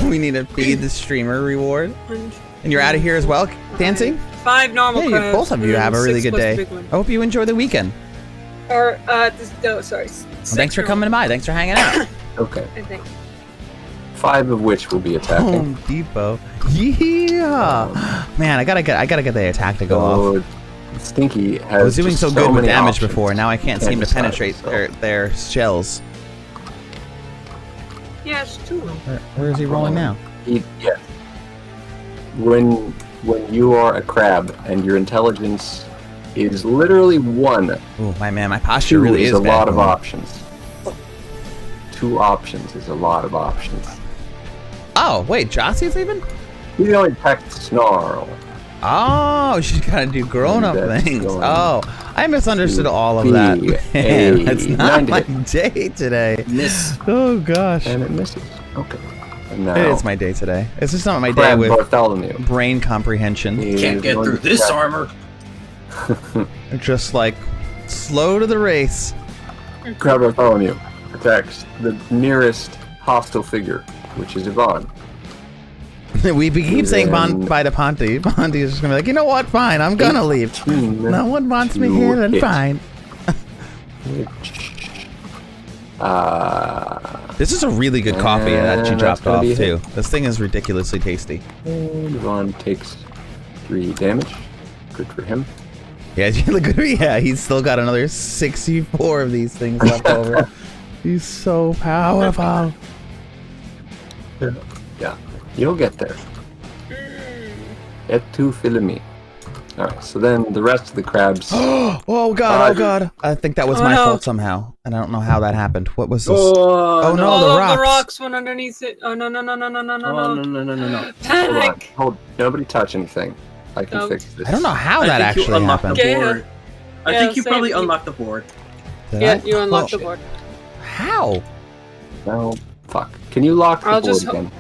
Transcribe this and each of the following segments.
We need to feed the streamer reward. And you're out of here as well, dancing? 5 normal crabs. Both of you have a really good day. I hope you enjoy the weekend. Or, sorry. Thanks for coming by. Thanks for hanging out. Okay. I think. 5 of which will be attacking. Home Depot. Yeah. Man, I gotta get the attack to go off. Stinky has I was doing so good with damage options. before, now I can't seem to decide, penetrate so. their shells. Yes, 2. Where is he rolling now? Yeah. When you are a crab and your intelligence is literally 1. Oh my man, my posture really is a bad. lot of options. 2 options is a lot of options. Oh wait, Jossie's even? You can only attack Snarl. Oh, she's gotta do grown-up things. Oh, I misunderstood all of that. Man, that's not my day today. Miss. Oh gosh. And it misses. Okay. And now It is my day today. It's just not my day Crab with Bartholomew. brain comprehension. Can't get through this armor. Just like slow to the race. Crab Bartholomew attacks the nearest hostile figure, which is Yvonne. We keep saying bye to Ponty. Ponty is just gonna be like, you know what? Fine, I'm gonna leave. No one wants me here, then fine. This is a really good coffee that she dropped off too. This thing is ridiculously tasty. And Yvonne takes 3 damage. Good for him. Yeah, look at me. Yeah, he's still got another 64 of these things left over. He's so powerful. Yeah, you'll get there. Et tu filami. Alright, so then the rest of the crabs. Oh god, oh god. I think that was my fault somehow. And I don't know how that happened. What was this? Oh, no, All the of rocks. the rocks went underneath it. Oh, no. no. Panic! Hold, nobody touch anything. I can fix this. I don't know how that actually happened. Board. I think you probably same. unlocked the board. Did You I? unlocked Oh, the board. How? No, fuck. Can you lock the I'll board just again?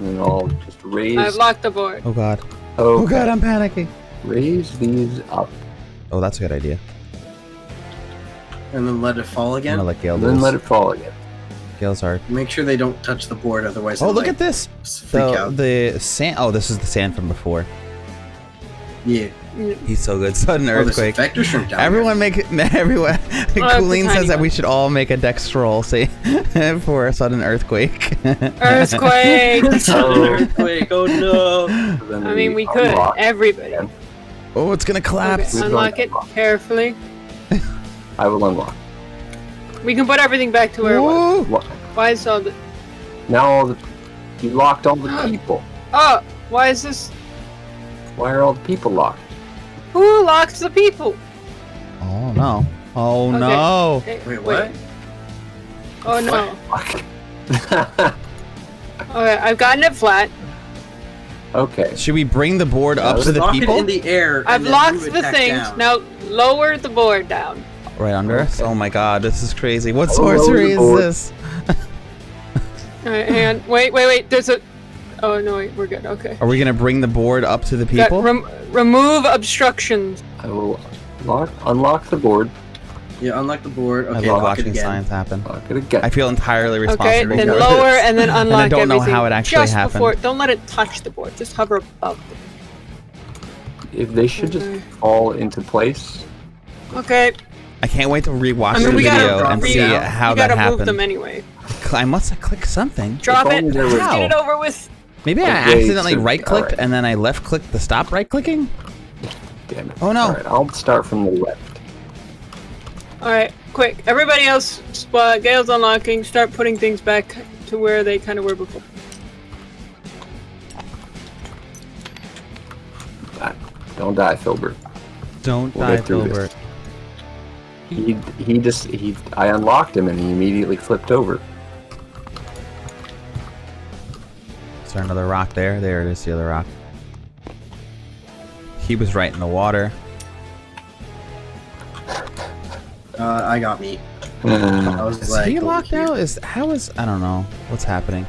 And then I'll just raise. I've locked the board. Oh god. Okay. Oh god, I'm panicking. Raise these up. Oh, that's a good idea. And then let it fall I'm again. gonna let Gale And do then this. let it fall again. Gale's hard. Make sure they don't touch the board, otherwise. Oh, they'll, look like, at this. Freak out. The sand. Oh, this is the sand from before. Yeah. He's so good. Sudden earthquake. There's a vector shrimp down Everyone make it. Everyone. Colleen says that one. we should all make a dex roll, say, for a sudden earthquake. Earthquake! Sudden earthquake. Oh no. Then I mean, we could. unlock Everybody. again. Oh, it's gonna collapse. Okay, unlock it carefully. I will unlock. We can put everything back to where it was. Whoa. What? Why is all the... Now you locked all the people. Oh! Why is this... Why are all the people locked? Who locks the people? Oh no. Oh Okay. no. Wait, what? Oh no. Fuck. Okay, I've gotten it flat. Okay. Should we bring the board up to the Lock people? it in the air. I've and then locked move it the back things. down. Now lower the board down. Right under us? Okay. Oh my god, this is crazy. What I'll lower sorcery the is board. this? Alright, hang on. Wait. There's a... Oh no, wait, we're good. Okay. Are we gonna bring the board up to the Got people? remove obstructions. I will unlock the board. Yeah, unlock the board. I Okay, love lock it watching again. science happen. Lock it again. I feel entirely Okay, responsible then for lower this. and then unlock I don't know everything how it actually just happened. before. Don't let it touch the board. Just hover above the If they should just fall into place. Okay. I can't wait to rewatch I mean, the we gotta video and drop see them down. how You that gotta move happened. them anyway. I must have clicked something. Drop If it. only there was- Just get it over with. Maybe I Okay, accidentally so- right-clicked alright. and then I left-clicked the stop right-clicking? Damn it. Oh, no. Alright, I'll start from the left. Alright, quick. Everybody else, Gale's unlocking. Start putting things back to where they kind of were before. Don't die, Filbert. Don't We'll die, get through Filbert. this. I unlocked him and he immediately flipped over. Is there another rock there? There it is, the other rock. He was right in the water. I got me. I was Is like, he over locked here. out? I don't know. What's happening?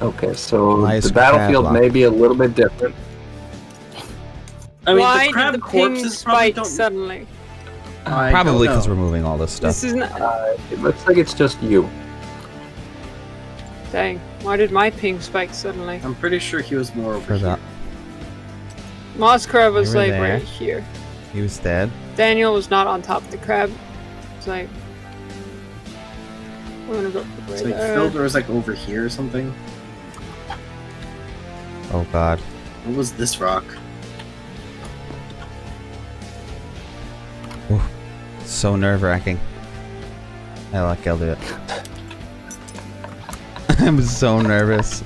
Okay, so Why is the battlefield crab may locked? be a little bit different. I mean, Why the crab did the ping corpses probably spike don't. suddenly? I Probably don't because know. we're moving all this stuff. This is not. It looks like it's just you. Dang, why did my ping spike suddenly? I'm pretty sure he was more over For here. that. Moss crab was You were like there. right here. He was dead. Daniel was not on top of the crab. It's like, we're gonna go It's right like there. Filter was like over here or something. Oh god. What was this rock? Oof. So nerve-wracking. I like I'll do it. I'm so nervous.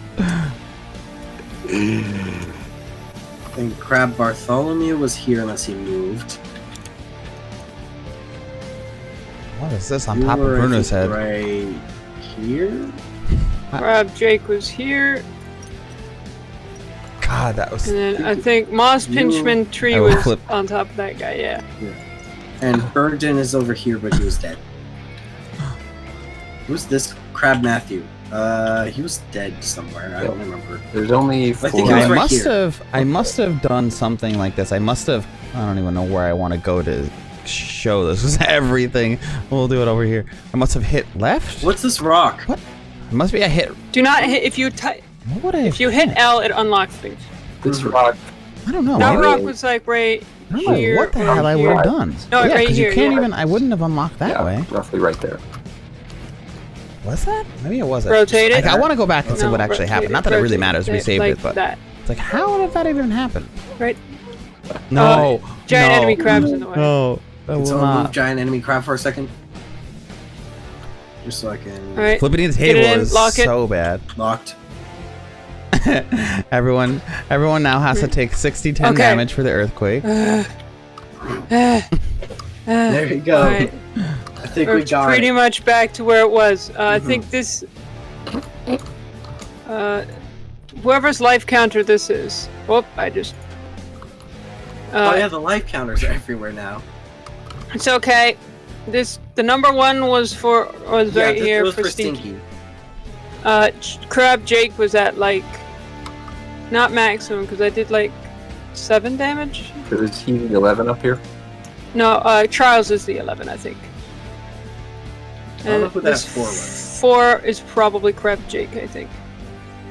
And Crab Bartholomew was here unless he moved. What is this on You top of were, I Bruno's think, head? Right here? Crab Jake was here, God, that was... and then I think Moss You- Pinchman Tree I will was flip. on top of that guy, yeah. And Burden is over here, but he was dead. Who's this Crab Matthew? He was dead somewhere. I don't remember. There's only think four. he was I right must here. have. I must have done something like this. I must have. I don't even know where I want to go to show this. Is everything? We'll do it over here. I must have hit left. What's this rock? What? It must be I hit. Do not hit if you What would I? if you hit L, it unlocks things. This rock. I don't know. That Maybe, rock was like right I don't know here. what the or hell I would here. have done. No, yeah, right because here, you can't yeah. even. I wouldn't have unlocked that Yeah, way. roughly right there. Was that? Maybe it wasn't. Rotate it. I want to go back and see No, what actually rotate happened. it, Not that it really rotate matters. We saved like it, but that. it's like, how did that even happen? Right. No. Giant no, enemy crabs in the way. No. That Can will someone move not. giant enemy crab for a second? Just so I can... All right. Flipping the Get table it in, is lock it. so bad. Locked. everyone now has to take 60-10 Okay. damage for the earthquake. There you go. Alright. I think We're we got pretty it. much back to where it was. I think this. Whoever's life counter this is. Whoop! I just. Oh yeah, the life counters are everywhere now. It's okay. The number one was right Yeah, here it was for for Stinky. Stinky. Crab Jake was at like, not maximum because I did like 7 damage. Is he the 11 up here? No, Trials is the 11, I think. I don't know who that this 4 was. 4 is probably Crab Jake, I think.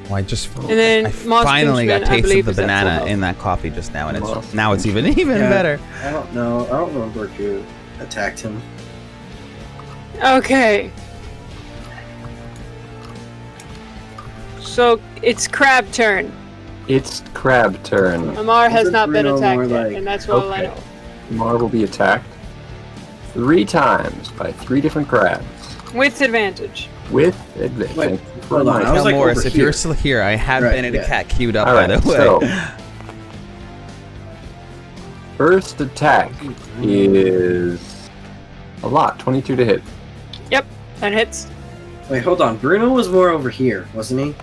Well, I just And then I Moss finally got Pinchman, I taste of believe, the is at full banana health. in that coffee just now, and Moss. it's now it's even Yeah. better. I don't know. I don't remember if you attacked him. Okay. So it's crab turn. It's crab turn. Amar has Isn't not been Bruno attacked more yet, like- and that's all I Okay. know. Mar will be attacked 3 times by 3 different crabs With advantage. with advantage. Wait, Thank you very hold on, much. I was Now, like Morris, over if you're here. still here, I have Right, Benedict yeah. Cat queued up, All by right, the way. so first attack is a lot, 22 to hit. Yep, that hits. Wait, hold on. Bruno was more over here, wasn't he?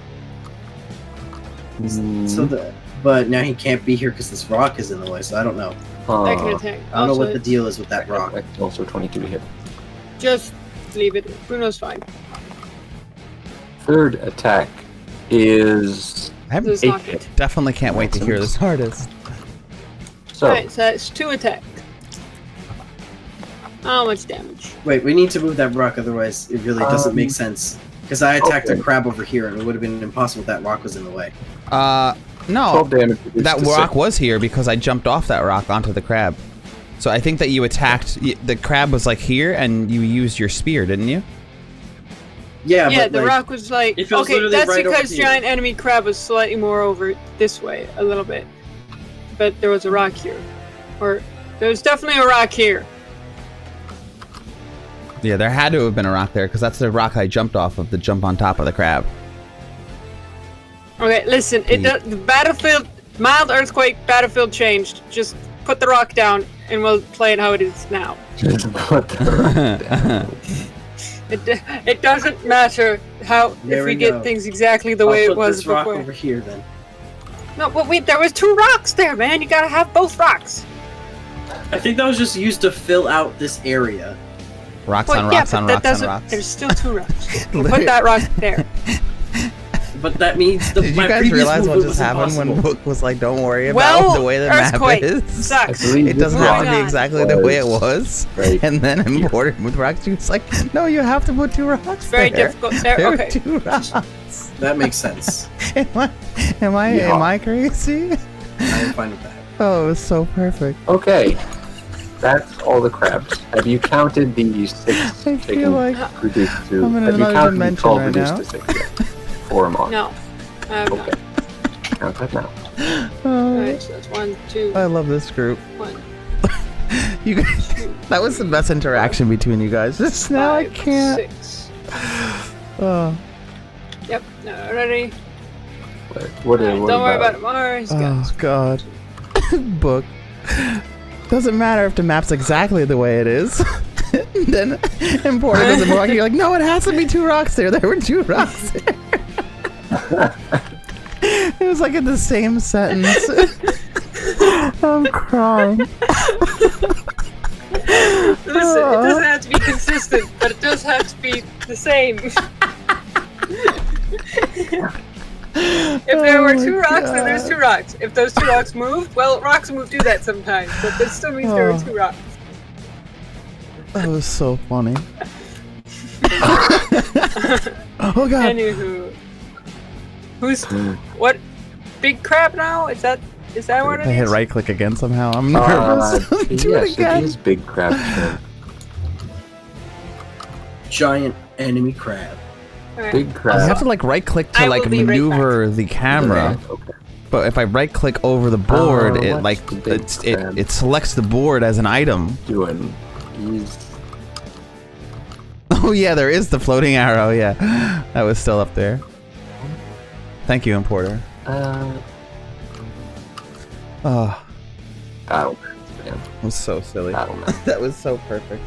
So but now he can't be here because this rock is in the way. So I don't know. That can attack. I don't know Also, what the deal is with that rock. That's also 22 to hit. just leave it. Bruno's fine. Third attack is I This is not good. definitely can't wait to hear this artist. so Alright, so that's 2 attack. How much damage? Wait, we need to move that rock, otherwise it really doesn't make Um, sense. Because I attacked okay. a crab over here, and it would have been impossible if that rock was in the way. No, 12 damage. reduced that to rock 6. was here because I jumped off that rock onto the crab. So I think that you attacked the crab was like here, and you used your spear, didn't you? Yeah, Yeah, but the like, rock was like. it was Okay, literally that's right over because here. giant enemy crab was slightly more over this way, a little bit. But there was a rock here. Or, there was definitely a rock here. Yeah, there had to have been a rock there because that's the rock I jumped off of, the jump on top of the crab. Okay, listen, the battlefield, mild earthquake, battlefield changed. Just put the rock down, and we'll play it how it is now. Just put the rock down. It doesn't matter how There if we we get go. things exactly the I'll way it put was this rock before. over here then. No, but wait, there was 2 rocks there, man. You gotta have both rocks. I think that was just used to fill out this area. Rocks Well, on yeah, rocks but on that rocks on doesn't. rocks. There's still 2 rocks. We'll put that rock there. But that means Did you guys realize what just happened when Book was like, "Don't worry about the way the map Earthquake is. sucks. It doesn't have to be on. exactly the way it was." Right. And then Importer with rocks, he was like, "No, you have to put 2 rocks Very there. difficult. There, There okay. are 2 rocks." That makes sense. Am I crazy? I'm fine with that. Oh, it was so perfect. Okay, that's all the crabs. Have you counted the 6 I feel chicken like reduced to? I'm in Have you another counted the dimension 12 right reduced now. to 6 yet? For Amar. No. I have Okay. Count that now. Oh, Alright, so that's 1, 2, I love this group. 1, You guys, that was the best interaction between you guys. Just now I 5, can't. 6. Oh, Yep. No, ready. What Alright, don't worry about Amar. He's got oh God. Book. Doesn't matter if the map's exactly the way it is. Then Importer doesn't work. You're like, no, it has to be 2 rocks there. There were 2 rocks there. It was like in the same sentence. I'm crying. Listen, it doesn't have to be consistent, but it does have to be the same. If there were 2 rocks, then there's 2 rocks. If those 2 rocks moved, well, rocks move do that sometimes, but that still means there were 2 rocks. That was so funny. Oh God. Anywho. Who's... What? Big crab now? Is that what it I hit is? right click again somehow. I'm nervous. Do yes, it again. it is big crab turn. Giant enemy crab. Alright. Big You crab. have to like right click to I like will be right maneuver the camera. Okay. But if I right click over the board, it what's like the big crab? it selects the board as an item. Doing. He's. Oh yeah, there is the floating arrow. Yeah, that was still up there. Thank you, Importer. Oh, Battle man. that was so silly. Battle man. That was so perfect.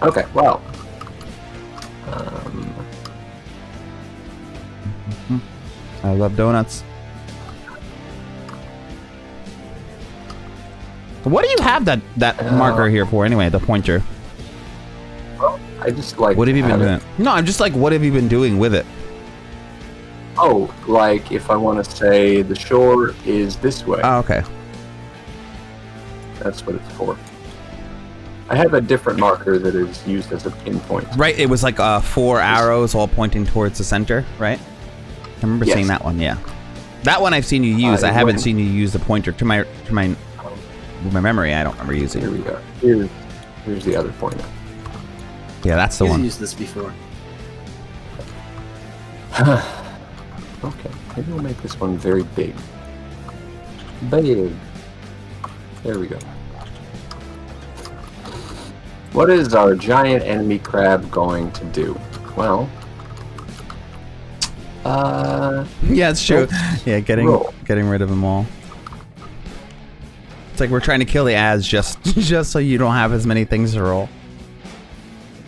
Okay, well. I love donuts. What do you have that marker here for anyway? The pointer. I just like. What have you been have doing? it. No, I'm just like, what have you been doing with it? Oh, like if I want to say the shore is this way. Oh, okay. That's what it's for. I have a different marker that is used as a pinpoint. Right, it was like 4 arrows all pointing towards the center, right? I remember seeing that one. Yeah, that one I've seen you use. I haven't seen you use the pointer to my memory. I don't remember using Here it. we go. Here's the other pointer. Yeah, that's the You've one. used this before. Okay, maybe we'll make this one very big. Big. There we go. What is our giant enemy crab going to do? Well, Yeah, it's true. Yeah, getting roll. rid of them all. It's like we're trying to kill the ads just so you don't have as many things to roll.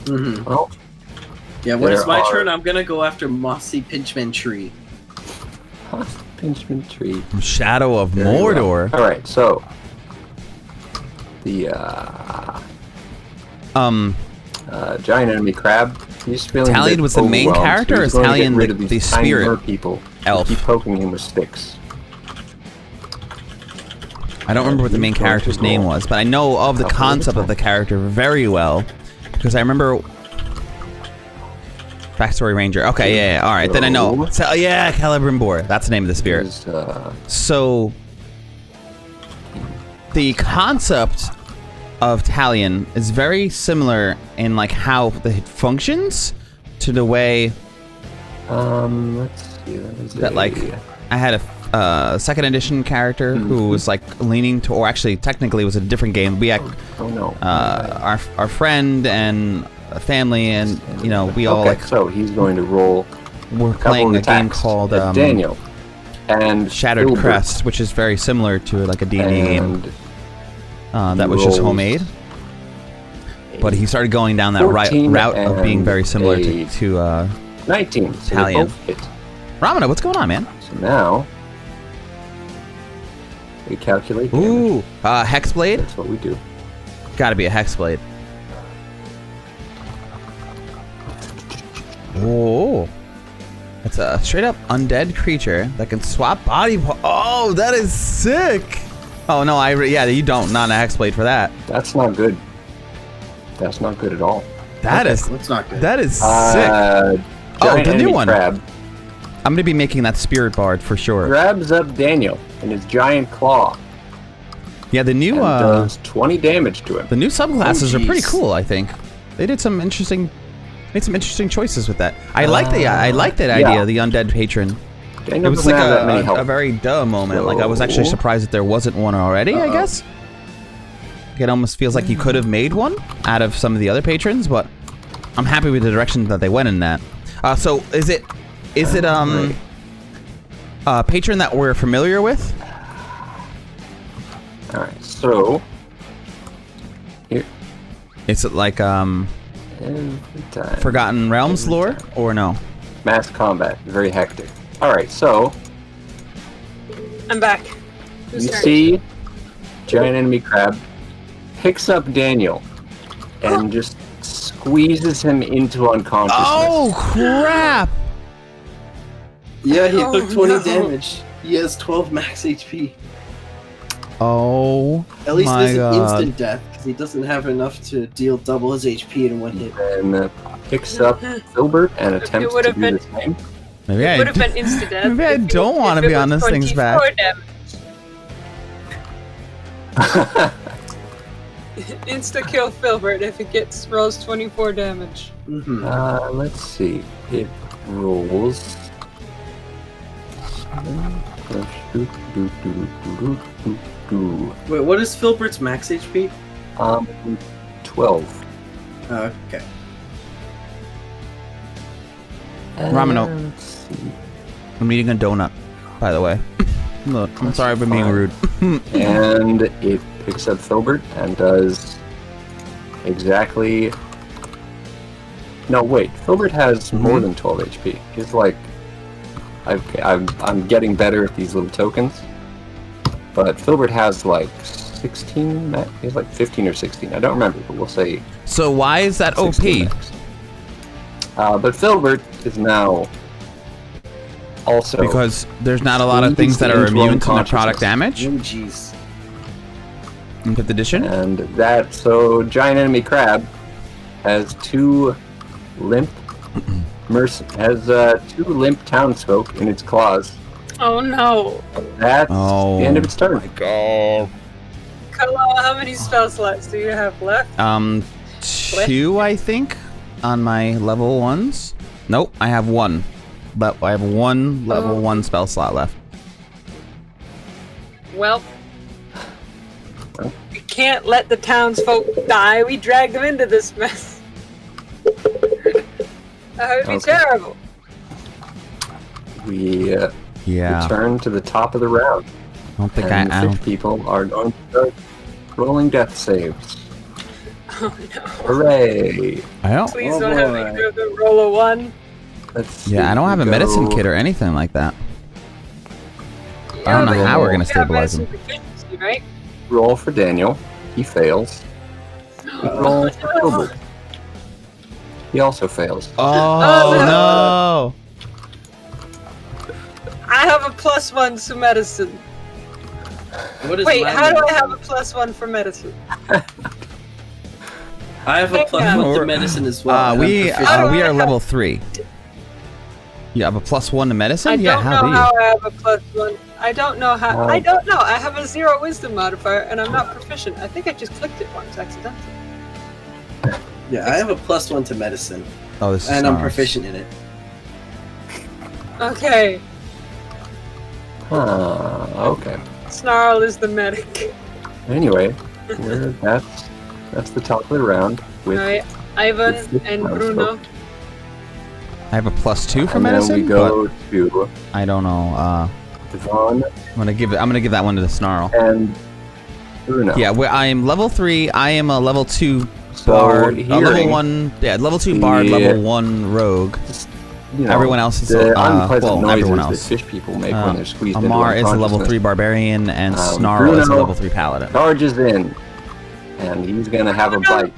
Mm-hmm. Well, Yeah, when it's There my are- turn, I'm gonna go after Mossy Pinchman Tree. Pinchman tree. Shadow of There you go. Mordor. All right, so the giant enemy crab. He's feeling. Talion a bit was the main overwhelmed, character, so or he's is going to Talion get rid the- of these the tiny spirit mer people who elf? keep poking him with sticks. I don't remember what the main He's going to character's name roll. was, but I know of the Couple at a concept of the character very well because I remember. Backstory Ranger. Okay, yeah. All right, then I know. So, yeah, Celebrimbor. That's the name of the spirit. Is, So, the concept of Talion is very similar in like how it functions to the way let's see. that like I had a second edition character who was like leaning to, or actually technically it was a different game. We had Oh no. our friend and a family, and you know we all okay, like so he's going to roll. were Couple playing of a game attacks called at Daniel and Shattered Hilbert, Crest, which is very similar to like a D&D game. and That was just rolls homemade. But he started going down that 14 route of being very similar and to 19. So they Talion. both hit. Ramana, what's going on, man? So now we calculate damage. Ooh, Hexblade? That's what we do. Gotta be a Hexblade. Oh. It's a straight up undead creature that can swap body parts. Oh, that is sick. Oh, no, yeah, you don't. Not an Hexblade for that. That's not good. That's not good at all. That's not good. That is sick. Giant the new enemy one. crab I'm going to be making that spirit bard for sure. grabs up Daniel in his giant claw Yeah, the new and does 20 damage to him. the new subclasses are pretty jeez. cool, I think. They did some interesting choices with that. I like that idea, yeah. the undead patron. Daniel It was doesn't like have that many a health. very duh moment. Like I was actually So- surprised that there wasn't one already, I guess. It almost feels like you could have made one out of some of the other patrons, but I'm happy with the direction that they went in that. So is it a patron that we're familiar with? Alright, so here Is it like every time. Forgotten Realms lore or no? Mass combat, very hectic. Alright, so I'm back. Who's you turn? see giant enemy crab picks up Daniel and just squeezes him into unconsciousness. Oh crap! Yeah, he Oh, took 20 no. damage. He has 12 max HP. Oh At least my this is God. instant death, because he doesn't have enough to deal double his HP in one hit. And picks up Filbert and attempts to would've do been- the same. Maybe It I would have been insta death. Maybe I don't want to be on this thing's back. Insta kill Filbert if it rolls 24 damage. Mm-hmm. Let's see. It rolls. Wait, what is Filbert's max HP? 12. Okay. Ramino. Let's see. I'm eating a donut, by the way. Look, I'm sorry for being rude. And it picks up Filbert and does exactly. No, wait. Filbert has more than 12 HP. He's like, I'm getting better at these little tokens, but Filbert has like 16. He's like 15 or 16. I don't remember, but we'll say. So why is that OP? 16 max. But Filbert is now also Because there's not a lot of things that are Into immune to necrotic unconsciousness. damage Oh, jeez. in 5th edition. And that, so giant enemy crab has two limp townsfolk in its claws. Oh no. That's Oh. the end of its turn. Kallow, how many spell slots do you have left? 2, I think, on my level 1s. Nope, I have 1. But I have 1 level 1 spell slot left. Well, we can't let the townsfolk die. We dragged them into this mess. That would be Okay. terrible. We Yeah. return to the top of the round. I don't think And I the don't. fish people are going to start rolling death saves. Oh no. Hooray! I don't. Please Oh, don't have boy. me do the roll of 1. Let's see, Yeah, I don't have a we medicine go- kit or anything like that. I don't know but how we're gonna you have stabilize medicine him. deficiency, right? Roll for Daniel. He fails. Roll for Filbert. He also fails. Oh, no. no! I have a +1 to medicine. What is Wait, my how do I medicine? have a +1 for medicine? I have a plus Yeah. 1 to medicine as well. and I'm We proficient. are level 3. You have a +1 to medicine? I Yeah, don't how know do you? how I have a +1. I don't know how. Oh. I don't know. I have a 0 wisdom modifier, and I'm not proficient. I think I just clicked it once accidentally. Yeah, I have a plus 1 to medicine, Oh, this is and I'm Snarl. proficient in it. Okay, Okay. Snarl is the medic. Anyway, that's the top of the round with Alright, Ivan with and townsfolk. Bruno. I have a +2 for and then medicine, we go to but I don't know. Devon I'm gonna give that one to the Snarl. and Bruno. Yeah, I am level 3. I am a level 2 So bard. Level hearing 1. Yeah, level 2 bard. the- Level 1 rogue. You know, Everyone else is the unpleasant well, noises everyone else. that fish people make when they're squeezed Amar into is a level 3 unconsciousness. barbarian, and Snarl is a Bruno level 3 paladin. Charges in, and he's gonna have a bite.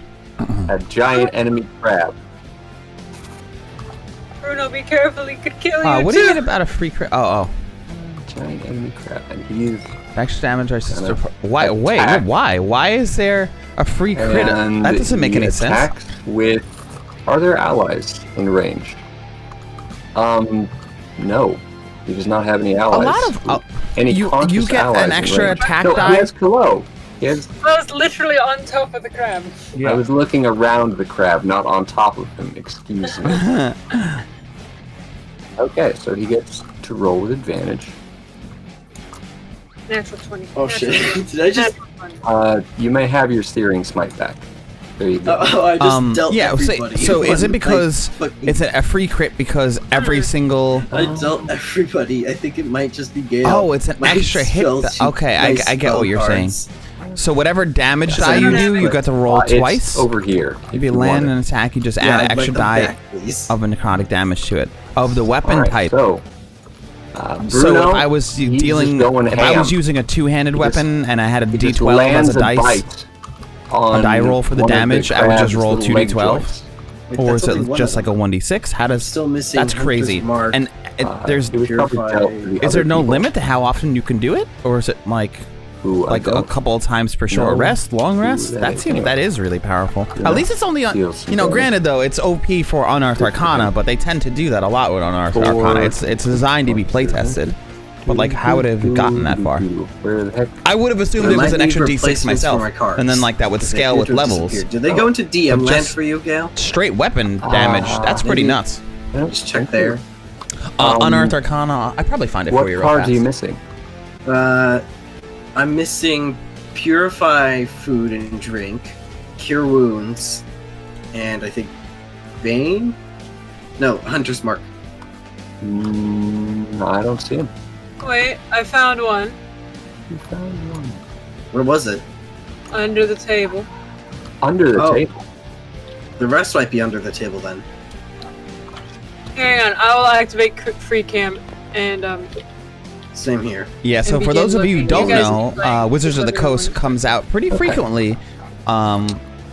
A giant enemy crab. Bruno, be careful, he could kill you What do you mean about a free crit? Oh. Giant enemy crab, and he's Extra damage or sister. Gonna Why? Wait, attack. Why? Why is there a free crit? and That doesn't make he any sense. attacks with. Are there allies in range? No. He does not have any allies. A lot of any you conscious get allies an in extra range. attack No, die. he has Kallow. He has. I was literally on top of the crab. I was looking around the crab, not on top of him. Excuse me. Okay, so he gets to roll with advantage. Natural 20. Oh natural shit! 20. Did I just? Natural 20. You may have your searing smite back. There you go. Oh, I just dealt yeah. everybody. So is it Like, because fucking- it's a free crit because every single? I dealt everybody. I think it might just be Gale. Oh, it's an My extra hit. spell sheet, Okay, my I get spell what you're saying. cards. So whatever damage Yeah, die so you it's- do, you got to roll It's twice. over here. If you land an attack, you just Yeah, add I'd an extra like them die back, please. of a necrotic damage to it of the weapon All right, type. So, So Bruno, if I was he's dealing, just going if I was ham. using a two-handed He just- weapon and I had a He just D12 lands as a dice, bite on a die roll for the one of damage, I would just crab's roll little leg 2d12. joints. Wait, or that's is only it one just of like a 1d6? How does Still missing that's Hunter's crazy? Mark. And there's It was probably Purify- dealt to the is there other no people limit to how often you can do it, or is it like who I a don't couple of times per short No. rest, long rest? that That seems anyway. that is really powerful. Yeah. At least it's only on. Deals some You know, damage. granted though, it's OP for Unearthed Arcana, but they tend to do that a lot with Unearthed For- Arcana. It's designed to be play tested. But like, how would it have gotten that far? Where the heck? I would have assumed I it was might an need extra D6 replacements myself, for my cards. and then like that would They scale appear with to have levels. disappeared. Did they go into DM But land just- for you, Gale? Straight weapon damage. That's pretty maybe. nuts. I don't Just check think there. Unearthed Arcana. I probably find it What for you real cards fast. are you missing? I'm missing Purify Food and Drink, Cure Wounds, and I think Bane? No, Hunter's Mark. I don't see him. Wait, I found one You found one. Where was it? under the table. Under the Oh. table. The rest might be under the table then. Hang on, I will activate free cam and Same here. Yeah, so and for begin those of you who looking. don't You guys know, can, like, Wizards of the look at Coast everyone. comes out pretty Okay. frequently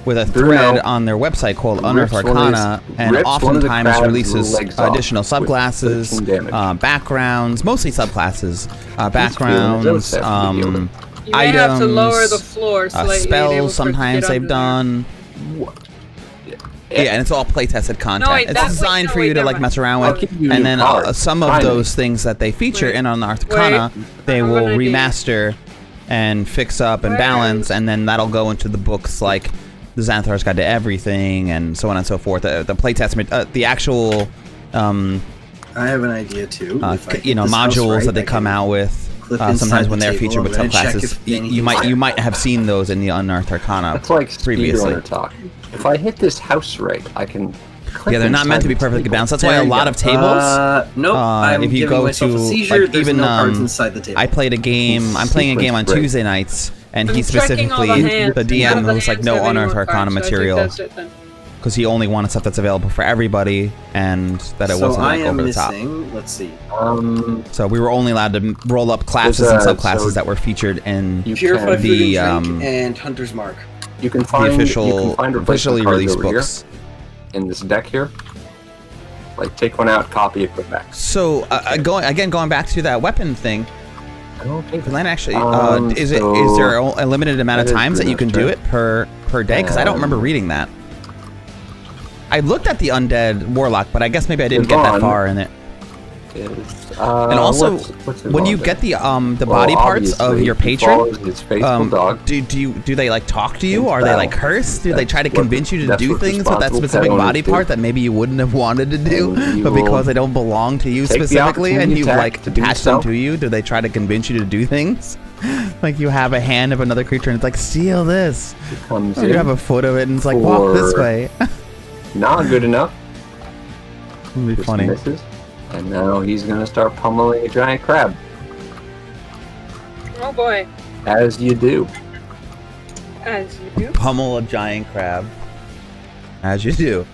with a Bruno thread on their website called Unearthed rips one of his- Arcana, and rips one of the oftentimes crab's releases legs off additional with subclasses, 13 damage. backgrounds, mostly subclasses, feeling backgrounds, his own stuff to be able You may have to lower the items, floor so that you're able spells. for it to Sometimes get they've under there. done. Yeah, and it's all play-tested content. wait, It's designed for you to like mess around I'll with, give you and new then cards. some of Finally. those things that they feature Wait. in Unearthed Arcana, they I'm will gonna do- remaster and fix up and Where balance, is- and then that'll go into the books like the Xanthar's Guide to Everything, and so on and so forth. The playtest, the actual, I have an idea too. If I you get know, this house modules right, that they I come can out with. clip inside Sometimes the when they're table. featured with I'm gonna check subclasses, if you anything's- might have seen those in the Unearthed Arcana That's like previously. speedrunner talk. If I hit this house right, I can. click Yeah, they're not meant to be inside the perfectly table. balanced. That's why There a you lot go. of tables. Nope. I'm if you giving go myself to a seizure. like, There's even no cards inside the table. I played a game. I'm playing a game on Sequence break. Tuesday nights, and he I'm checking all specifically, hands. the None DM of the was like, hands no have any Unearthed more Arcana cards, so I think material, that's it then. because he only wanted stuff that's available for everybody, and that it so wasn't I like am over the top. missing. Let's see. So we were only allowed to roll up classes There's, and so subclasses that were featured in You Purify can, Food the, and Drink and Hunter's Mark. you can the find you official, can find officially replacement cards released over books. here in this deck here. Like take one out, copy it, put back. So going back to that weapon thing, I don't think Glenn, actually, is so there a limited amount of that is times that you can Bruno's do it per day? Because I don't remember reading that. I looked at the undead warlock, but I guess maybe I didn't get that Yvonne far in it. is, And also, what's when you involved get in? the body parts of obviously, your he patron, follows his faithful dog. do they like talk to you? In Are they like battle. curse? Do they try to That's what- convince you to that's do what things with that responsible specific pet body owners do. part that maybe you wouldn't have wanted to do, And you but will because they don't belong to you take the specifically, and opportunity you attack like to do attach so. them to you? Do they try to convince you to do things? Like you have a hand of another creature and it's like, steal this. Comes Or you in, have a foot of it and it's like, walk this for- way. not good enough. It'd be Just funny. misses. And now he's gonna start pummeling a giant crab, Oh boy, as you do. as you do. Pummel a giant crab. As you do.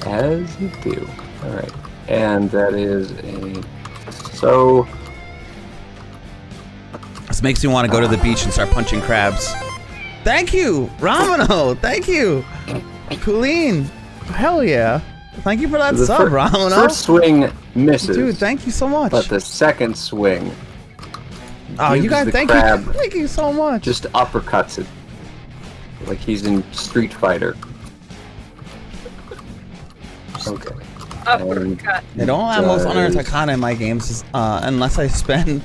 As you do. Alright. And that is a... So... This makes me want to go to the beach and start punching crabs. Thank you, Ramano. Thank you, Colleen. Hell yeah. Thank you for that The sub, Ramon. first swing misses. Dude, thank you so much. But the second swing. Oh, you gives guys, the thank crab you. Thank you so much. Just uppercuts it. Like he's in Street Fighter. Okay. Uppercut. I don't allow most unearned arcana in my games unless I spend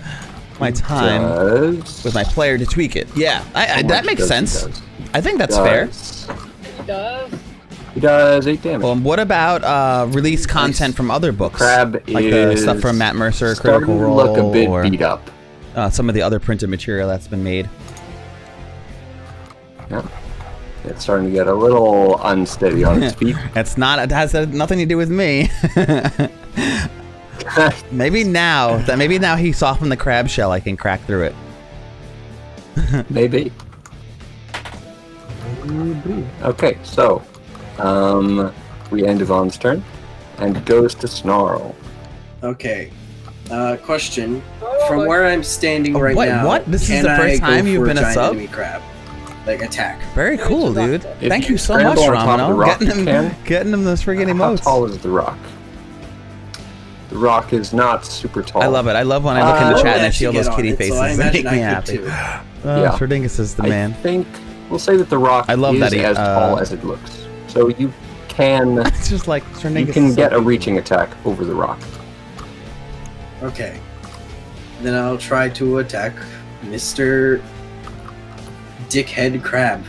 my time with my player to tweak it. Yeah, that makes sense. I think that's fair. He does. He does 8 damage. Well, what about release content from other books? Crab like the stuff from Matt Mercer, Critical Role, look a bit or beat up. Some of the other printed material that's been made. Yep. It's starting to get a little unsteady on its feet. It has nothing to do with me. Maybe now he softened the crab shell, I can crack through it. Maybe. Okay, so we end Yvonne's turn, and it goes to Snarl. Okay. Question. From where I'm standing right now, what? This is can the first I time go you've for been a giant sub? enemy crab? Like attack. Very cool, dude. If Thank you so scramble much, on top of the Romano. rock, Getting him those friggin' How emotes. tall is the rock? The rock is not super tall. I love it. I love when I look in the chat and I see all those kitty it, faces. so I They make imagine me I could happy. too. Yeah. Sherdingus is the man. I think we'll say that the rock I love is that as tall as it looks. So you can It's just like Sherdingus. you can get a reaching attack over the rock. Okay. Then I'll try to attack Mr. Dickhead Crab.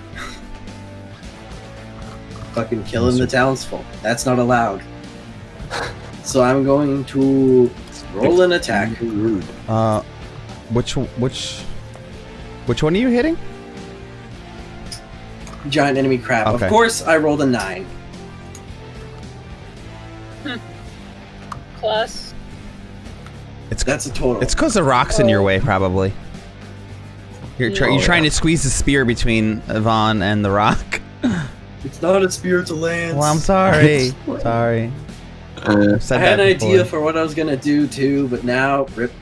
Fucking killing the townsfolk. That's not allowed. So I'm going to roll an attack. Rude. Which one are you hitting? Giant enemy crab. Okay. Of course, I rolled a 9. Plus. That's a total. It's because the rock's in your way, probably. You're trying to squeeze the spear between Yvonne and the rock. It's not a spiritual lance. Well, I'm sorry. Sorry. I had an idea for what I was gonna do too, but now rip.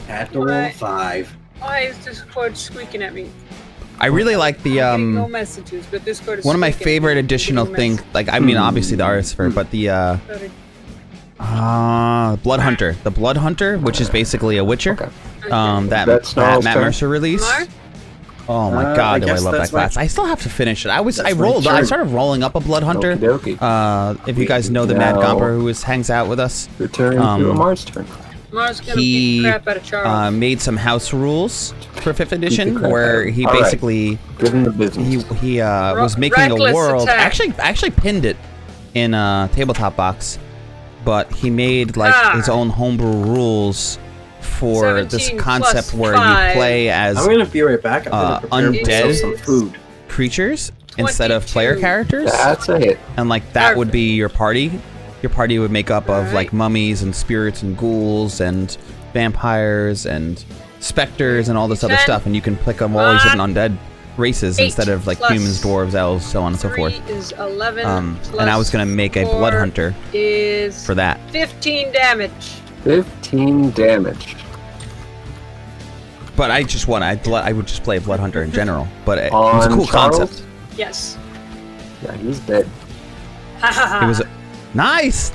Had to roll 5. Why is Discord squeaking at me? I really like the No messages, but Discord is one of my squeaking. favorite additional things. Like, I mean, obviously the artist for, but the Blood Hunter. The Blood Hunter, which is basically a Witcher. Okay. That That's Matt Snarl's turn. Mercer release. Amar? Oh my I god, do I guess love that that's class. my- I still have to finish it. I my started turn. rolling up a Blood Hunter. Okie If you guys know the Mad Now- Gomper who hangs out with us, Return to Amar's turn. Amar's gonna beat the crap out of Charles. made some house rules for 5th edition crap where out. he All right. basically Give him the business. he was making a Reckless world. attack. Actually pinned it in a tabletop box, but he made like his own homebrew rules for this 17 concept plus where 5. you play as I'm gonna be right back. I'm gonna prepare undead myself some food. creatures instead of player 22. characters, That's a hit. and like that would be your party. Your party would make up of like mummies and spirits and ghouls and vampires and specters and all this other 10. stuff, and you can pick them all these different undead races 8 instead of like plus humans, dwarves, elves, so on and so 3 forth. is 11. And I was gonna make a blood 4 hunter is for that. 15 damage. 15 damage. But I just want I would just play a blood hunter in general. But it was a On cool Charles? concept. Yes. Yeah, he's dead. It was nice.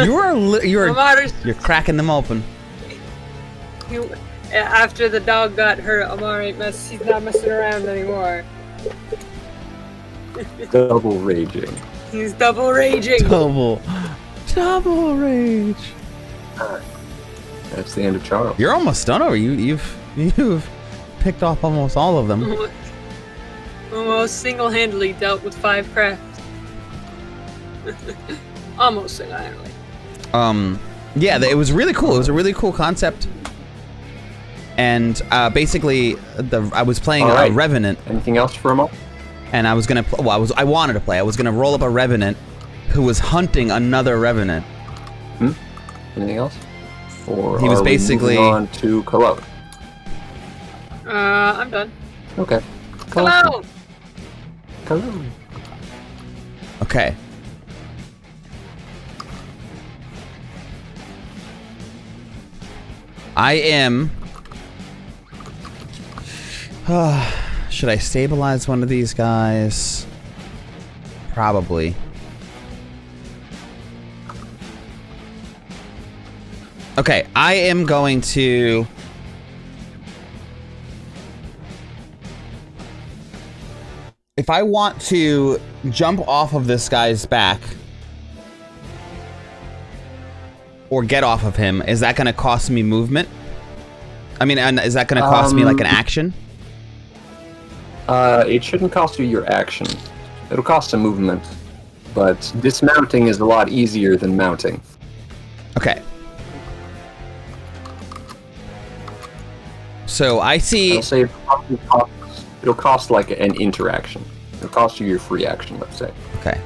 You're cracking them open. After the dog got hurt, Amar he's not messing around anymore. Double raging. He's double raging. Double rage. That's the end of Charles. You're almost done over. You've picked off almost all of them. Almost single-handedly dealt with 5 crafts. Almost single-handedly. Yeah, it was really cool. It was a really cool concept. And basically, I was playing a Revenant. Anything else for a moment? And I was gonna. I wanted to play. I was gonna roll up a Revenant, who was hunting another Revenant. Anything else? Or He was are we basically moving on to Kallow. I'm done. Okay. Hello! Kallow. Okay. I am. Should I stabilize one of these guys? probably. Okay, I am going to... If I want to jump off of this guy's back or get off of him, is that going to cost me movement? I mean, is that going to cost me like an action? It shouldn't cost you your action. It'll cost some movement, but dismounting is a lot easier than mounting. Okay. So I see... I'll say it'll cost like an interaction. It'll cost you your free action, let's say. Okay.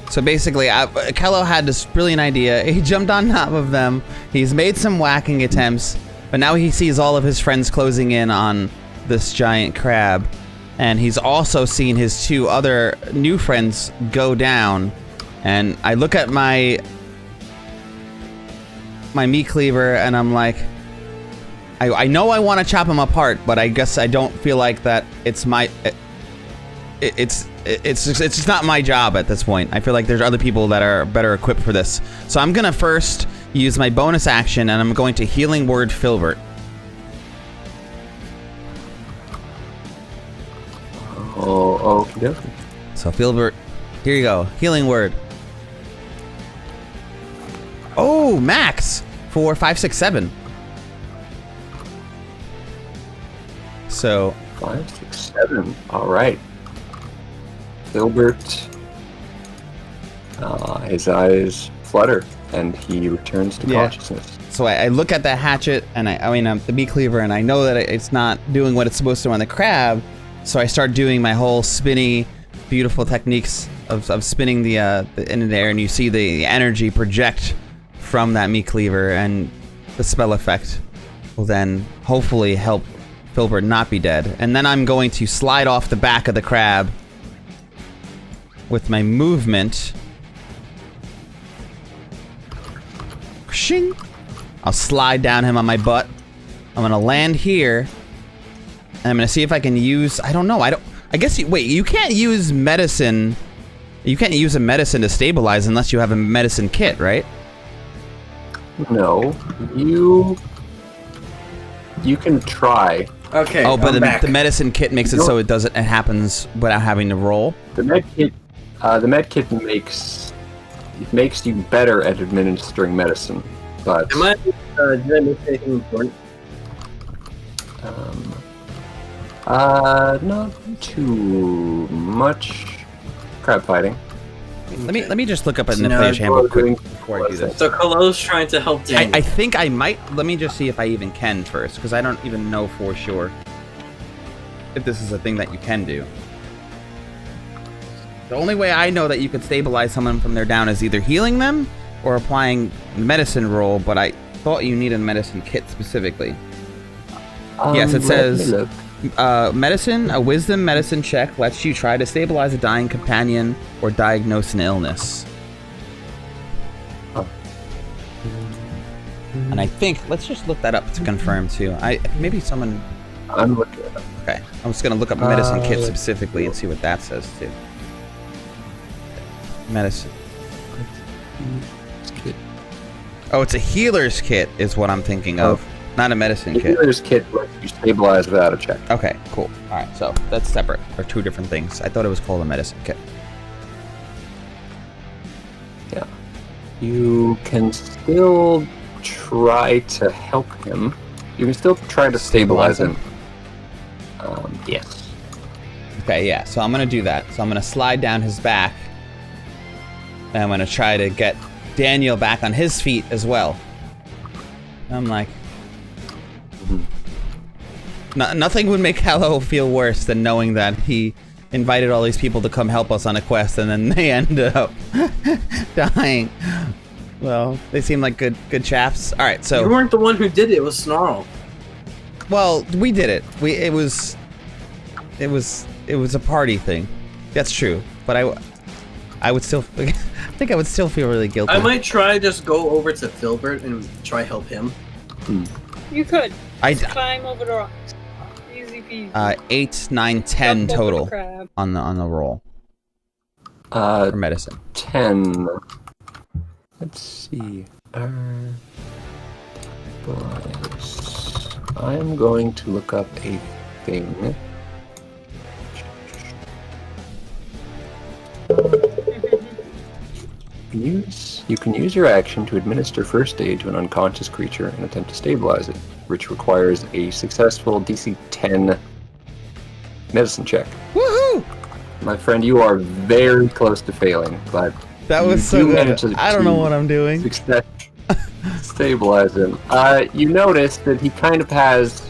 So basically, Kallow had this brilliant idea. He jumped on top of them. He's made some whacking attempts, but now he sees all of his friends closing in on this giant crab. And he's also seen his 2 other new friends go down. And I look at my meat cleaver, and I'm like, I know I want to chop him apart, but I guess I don't feel like that it's my... It's just not my job at this point. I feel like there's other people that are better equipped for this. So I'm going to first use my bonus action, and I'm going to Healing Word Filbert. Oh, okay. So Filbert, here you go. Healing Word. Oh, max! 4, 5, 6, 7. So... 5, 6, 7. Alright. Filbert, his eyes flutter, and he returns to consciousness. So I look at the hatchet, and I mean the meat cleaver, and I know that it's not doing what it's supposed to on the crab, so I start doing my whole spinny, beautiful techniques of spinning the in the air, and you see the energy project from that meat cleaver, and the spell effect will then hopefully help Filbert not be dead. And then I'm going to slide off the back of the crab with my movement. Shing. I'll slide down him on my butt. I'm gonna land here. And I'm gonna see if I can use... I don't know. I guess... Wait, you can't use medicine... You can't use a medicine to stabilize unless you have a medicine kit, right? No. You can try. Okay. Oh, but the medicine kit makes it so it happens without having to roll. The med kit makes you better at administering medicine, but Am I did I miss anything important? Not too much crab fighting. Let me just look up in the player's handbook quick before I do this. So Kallow's trying to help Daniel. I think I might. Let me just see if I even can first, because I don't even know for sure if this is a thing that you can do. The only way I know that you could stabilize someone from their down is either healing them or applying medicine roll, but I thought you needed a medicine kit specifically. Yes, it says medicine, a wisdom medicine check lets you try to stabilize a dying companion or diagnose an illness. And I think, let's just look that up to confirm too. Maybe someone... I'm looking it up. Okay, I'm just gonna look up medicine kit specifically and see what that says too. Medicine. Oh, it's a healer's kit is what I'm thinking of. Not a medicine The kit. healer's kit lets you stabilize without a check. Okay, cool. Alright, so that's separate. They're 2 different things. I thought it was called a medicine kit. Yeah. You can still try to help him. You can still try to stabilize him. Yes. Okay, yeah, so I'm gonna do that. So I'm gonna slide down his back. And I'm gonna try to get Daniel back on his feet as well. I'm like... nothing would make Kallow feel worse than knowing that he invited all these people to come help us on a quest and then they ended up dying. Well, they seem like good chaps. All right, so You weren't the one who did it. It was Snarl. well, we did it. It was a party thing. That's true. But I would still I think I would still feel really guilty. I might try just go over to Filbert and try help him. You could. I Climb over the rocks. Easy peasy. 8, 9, 10 Jump over the total crab. on the roll. For medicine. 10. Let's see. I'm going to look up a thing. You can use your action to administer first aid to an unconscious creature and attempt to stabilize it, which requires a successful DC 10 medicine check. Woohoo! My friend, you are very close to failing, but That was so good. I don't know what I'm doing. Success. Stabilize him. You notice that he kind of has,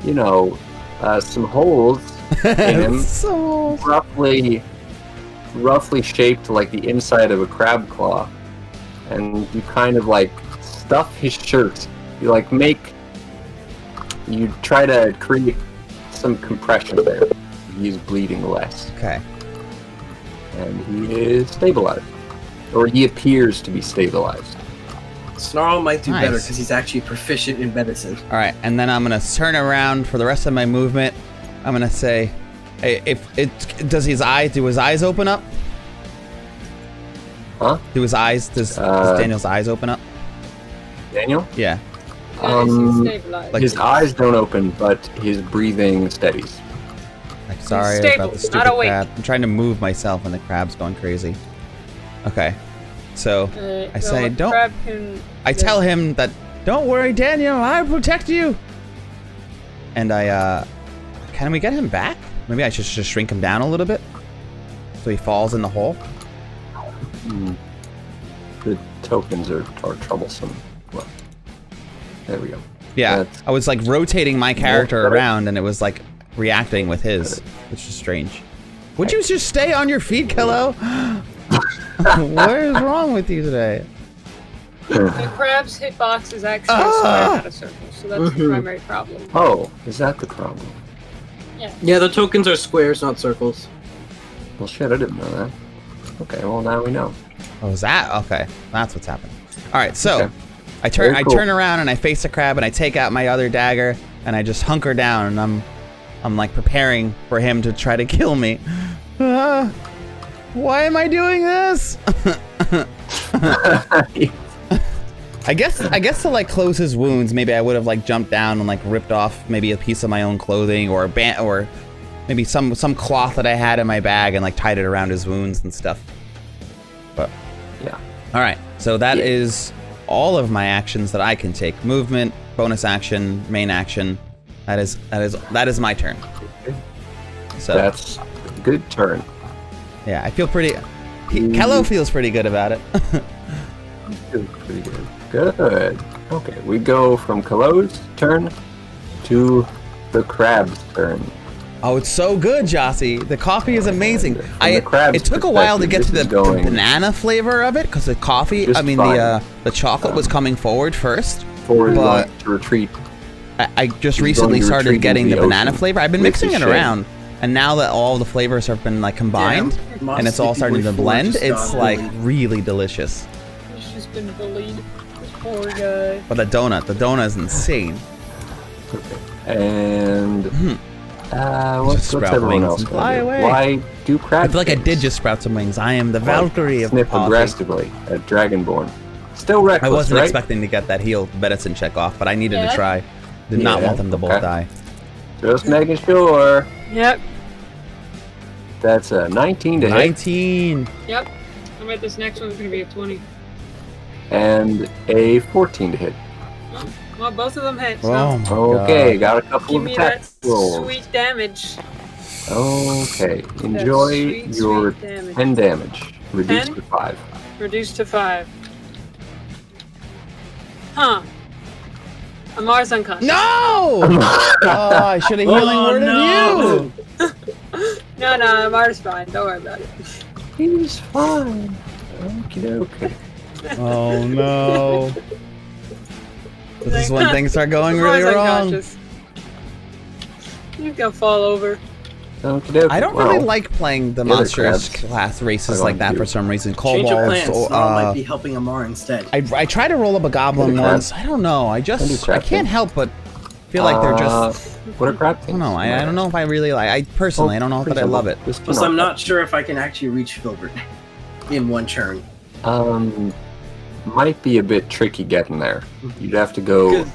you know, some holes in him, So... roughly shaped like the inside of a crab claw, and you kind of like stuff his shirt. You try to create some compression there. He's bleeding less. Okay. And he is stabilized. Or he appears to be stabilized. Snarl might do better Nice. because he's actually proficient in medicine. All right, and then I'm gonna turn around for the rest of my movement. I'm gonna say, hey, do his eyes open up? Huh? Does Daniel's eyes open up? Daniel? Yeah. Stabilized. Like- His eyes don't open, but his breathing steadies. I'm sorry stable, about the not stupid awake. crab. I'm trying to move myself and the crab's going crazy. Okay. So I say, the don't. crab can- I tell him that, don't worry, Daniel, I'll protect you. And can we get him back? Maybe I should just shrink him down a little bit so he falls in the hole. The tokens are troublesome. Well, there we go. Yeah, That's- I was like rotating my character better. around and it was like reacting with his, which is strange. Would you just stay on your feet, Kallow? What is wrong with you today? The crab's hitbox is actually a square, not a circle, so that's the primary problem. Oh, is that the problem? Yeah, the tokens are squares, not circles. Well, shit, I didn't know that. Okay, well, now we know. Oh, is that? Okay, that's what's happening. All right, so Okay. I Very cool. turn around and I face the crab and I take out my other dagger and I just hunker down and I'm like preparing for him to try to kill me. Why am I doing this? I guess to like close his wounds, maybe I would have like jumped down and like ripped off maybe a piece of my own clothing or or maybe some cloth that I had in my bag and like tied it around his wounds and stuff. But Yeah. all right, so that is all of my actions that I can take. Movement, bonus action, main action. That is my turn. So That's a good turn. yeah, I feel pretty. Kallow feels pretty good about it. Pretty good. Good. Okay, we go from Kallow's turn to the crab's turn. Oh, it's so good, Jossie. The coffee is amazing. From the crab's It took a while to get to perspective, the this is going banana flavor of it because the coffee. just I mean fine. the chocolate was coming forward first. Forward But- to retreat. I just He's recently going to started retreat getting into the the banana ocean flavor. I've been with mixing his it shade. around, and now that all the flavors have been like combined Damn. and it's all starting to blend, it's like bullied. really delicious. He's just been bullied. This poor guy. But the donut is insane. And what's sprout everyone wings else and gonna fly do? away. Why do crabs? I feel like I did just sprout some wings. I am the Valkyrie of sniff coffee. aggressively at Dragonborn. Still reckless, I wasn't right? expecting to get that heal medicine check off, but I needed to Yeah. try. Did not Yeah, want them to both okay. die. Just making sure. Yep. That's a 19 to hit 19. Yep. I bet this next one's gonna be a 20. and a 14 to hit. Well, both of them hit. So Oh my Okay, god. got a couple give of me attack that rolls. sweet damage. Okay, That enjoy sweet, your sweet damage. 10 damage. Reduced 10? to 5. Reduced to 5. Huh. Amar's unconscious. No! Oh, I should have healing worded you. No, Amar's fine. Don't worry about it. He's fine. Okie dokie. Oh no. This is when things start going Amar's really wrong. unconscious. He's gonna fall over. Okie dokie. I don't really like playing the the other monstrous crabs. class races I like don't that do. for some reason. Change of Kobolds. plans. Snarl might be helping Amar instead. I tried to roll up a goblin Other crabs. once. I don't know. I Other just I crabs, can't yeah. help but feel like they're just. What are crab I things? don't know. I don't know if I really like. I personally, I don't know that I love it. Plus, I'm not sure if I can actually reach Filbert in one turn. Might be a bit tricky getting there. You'd have to go.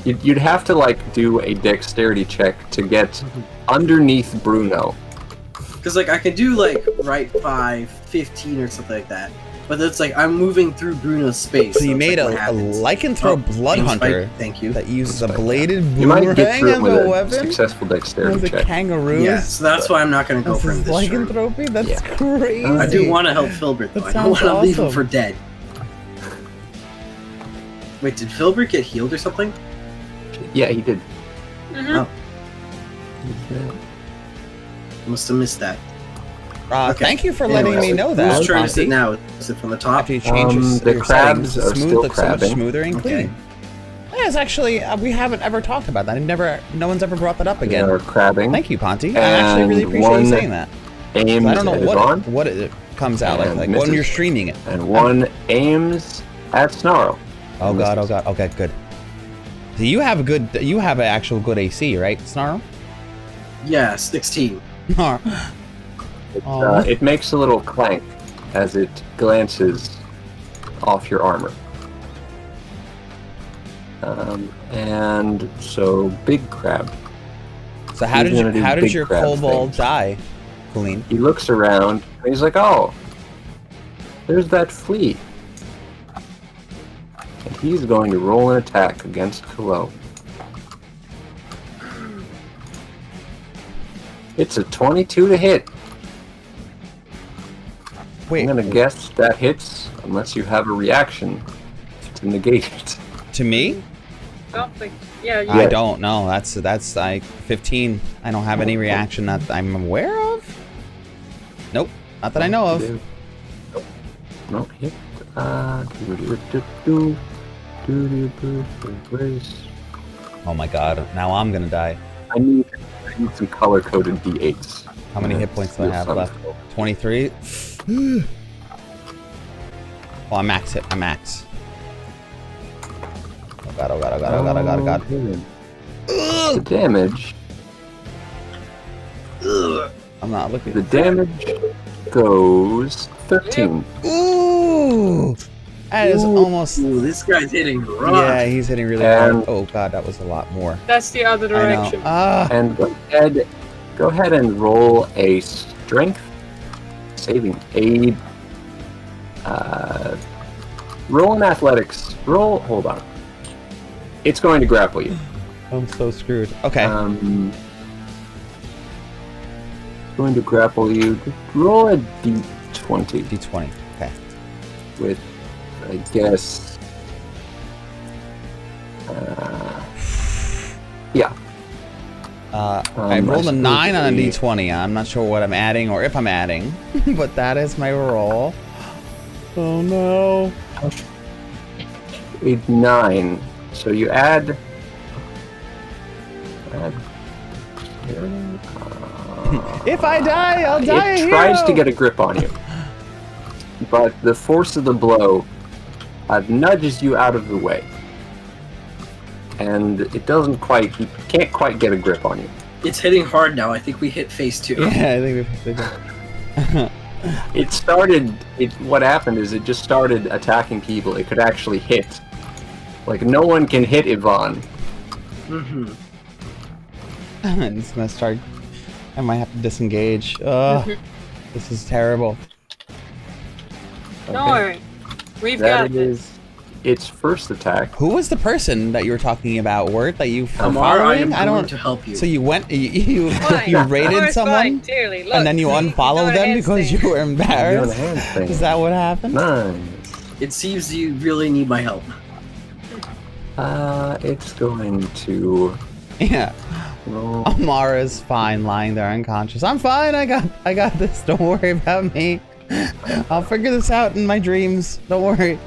You'd have to like do a dexterity check to get underneath Bruno. Because like I could do like right 5, 15 or something like that. But it's like I'm moving through Bruno's space. So you made like, a lycanthrope blood hunter. Thank you. That uses a bladed You might get boomerang through it as with a a weapon. successful dexterity With a check. kangaroo. Yeah, so that's why I'm not going to go This for him is this turn. lycanthropy? That's Yeah. crazy. I do want to help Filbert though. That I don't want sounds to leave him awesome. for dead. Wait, did Filbert get healed or something? Yeah, he did. Mhm. Oh, must have missed that. Okay. Thank you for letting me know that. Whose turn is it Ponty. now? Is it from the top? After you change the your crabs settings, are the smooth still looks so much crabbing. smoother and Okay. clean. Yeah, it's actually we haven't ever talked about that. No one's ever brought that up again. They're crabbing. Thank you, Ponty. I actually really And appreciate you one saying that. 'Cause Aims I don't know at Yvonne, what it comes out and like misses. when you're streaming it. and one aims at Snarl. Oh And god, oh misses. god. Okay, good. So you have an actual good AC, right, Snarl? Yeah, 16. It makes a little clank as it glances off your armor. And so big crab. So how He's did gonna do big your crab kobold things. die, Colleen? He looks around and he's like, "Oh, there's that flea." And he's going to roll an attack against Kallow. It's a 22 to hit. Wait, I'm gonna guess that hits unless you have a reaction to negate it. to me? I don't think. Yeah, you. I don't know. That's like 15. I don't have any reaction that I'm aware of. Nope, not that I know of. Nope. Hit. Oh my god, now I'm gonna die. I need some color-coded D8s. How many hit points do I have left? 23? Oh, I'm max hit. I'm max. Oh god, oh god, oh god, oh god, oh god, oh god. The damage. I'm not looking. The damage goes 13. Ooh! That is almost... Ooh, this guy's hitting rough. Yeah, he's hitting really And- hard. Oh god, that was a lot more. That's the other I know. direction. Ah! And go ahead and roll a strength saving aid. Roll an athletics. Hold on. It's going to grapple you. I'm so screwed. Okay. Going to grapple you. Roll a d20 D20. Okay. with, I guess. Yeah. I rolled a I 9 on a suppose D20. I'm not sure what I'm adding or if I'm adding, but that is my roll. Oh no. a 9. So you add. If I die, I'll die a It tries hero. to get a grip on you, but the force of the blow nudges you out of the way, and it doesn't quite. You can't quite get a grip on you. It's hitting hard now. I think we hit phase 2. Yeah, I think we It started. What happened is it just started attacking people. It could actually hit. Like no one can hit Yvonne. Mm-hmm. It's gonna start. I might have to disengage. Ugh, this is terrible. Don't worry. We've got That this. is its first attack. Who was the person that you were talking about? Word that you were Amar, I am following? going to help you. So you went, you Fine. raided Amar's someone, fine, dearly. Look, and then you see, unfollowed doing a them hands because thing. you were Doing a embarrassed. hand thing. Is that what happened? Nice. It seems you really need my help. It's going to Yeah. roll. Amar is fine, lying there unconscious. I'm fine. I got this. Don't worry about me. I'll figure this out in my dreams. Don't worry.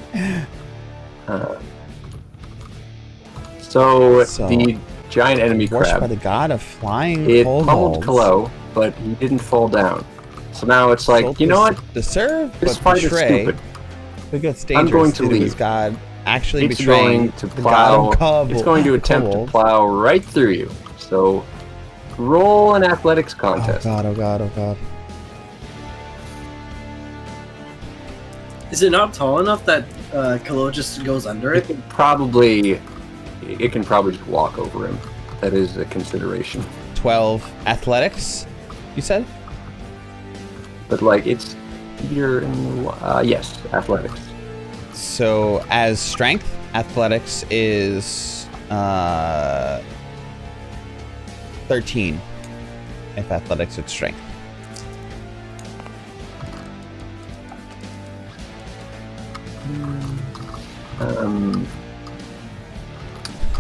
So So, the giant enemy Worshipped by crab, the god of flying it pummeled kobolds. Kallow, but he didn't fall down. So now it's like, Sold you know to what? Deserve This but fight is betray. stupid. It gets I'm dangerous going to due to his leave. god actually it's betraying going to the plow. god of It's going to attempt to kobolds. plow right through you. So, roll an athletics Oh contest. god, oh god, oh god. Is it not tall enough that Kallow just goes under It it? can probably just walk over him. That is a consideration. 12 athletics, you said? But like it's you're in yes, athletics. So as strength, athletics is 13. If athletics is strength.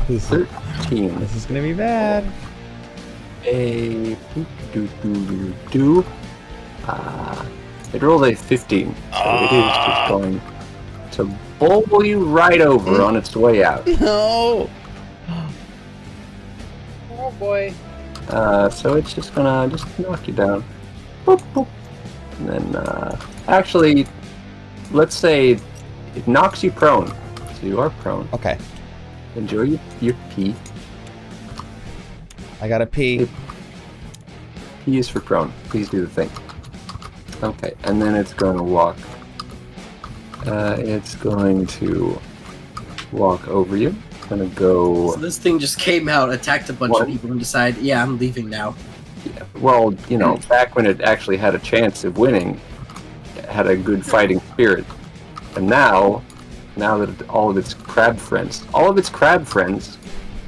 This 13. is gonna be bad. It rolled a 15. So it is just going to bowl you right over on its way out. No. Oh boy. So it's just gonna knock you down. Boop, boop. And then actually, let's say it knocks you prone. So you are prone. Okay, Enjoy your pee. I gotta pee. P is for prone. Please do the thing. Okay, and then it's going to walk. It's going to walk over you. It's going to go. So this thing just came out, attacked a bunch What? of people, and decided, yeah, I'm leaving now. Yeah, well, you know, back when it actually had a chance of winning, it had a good fighting spirit. And now that all of its crab friends,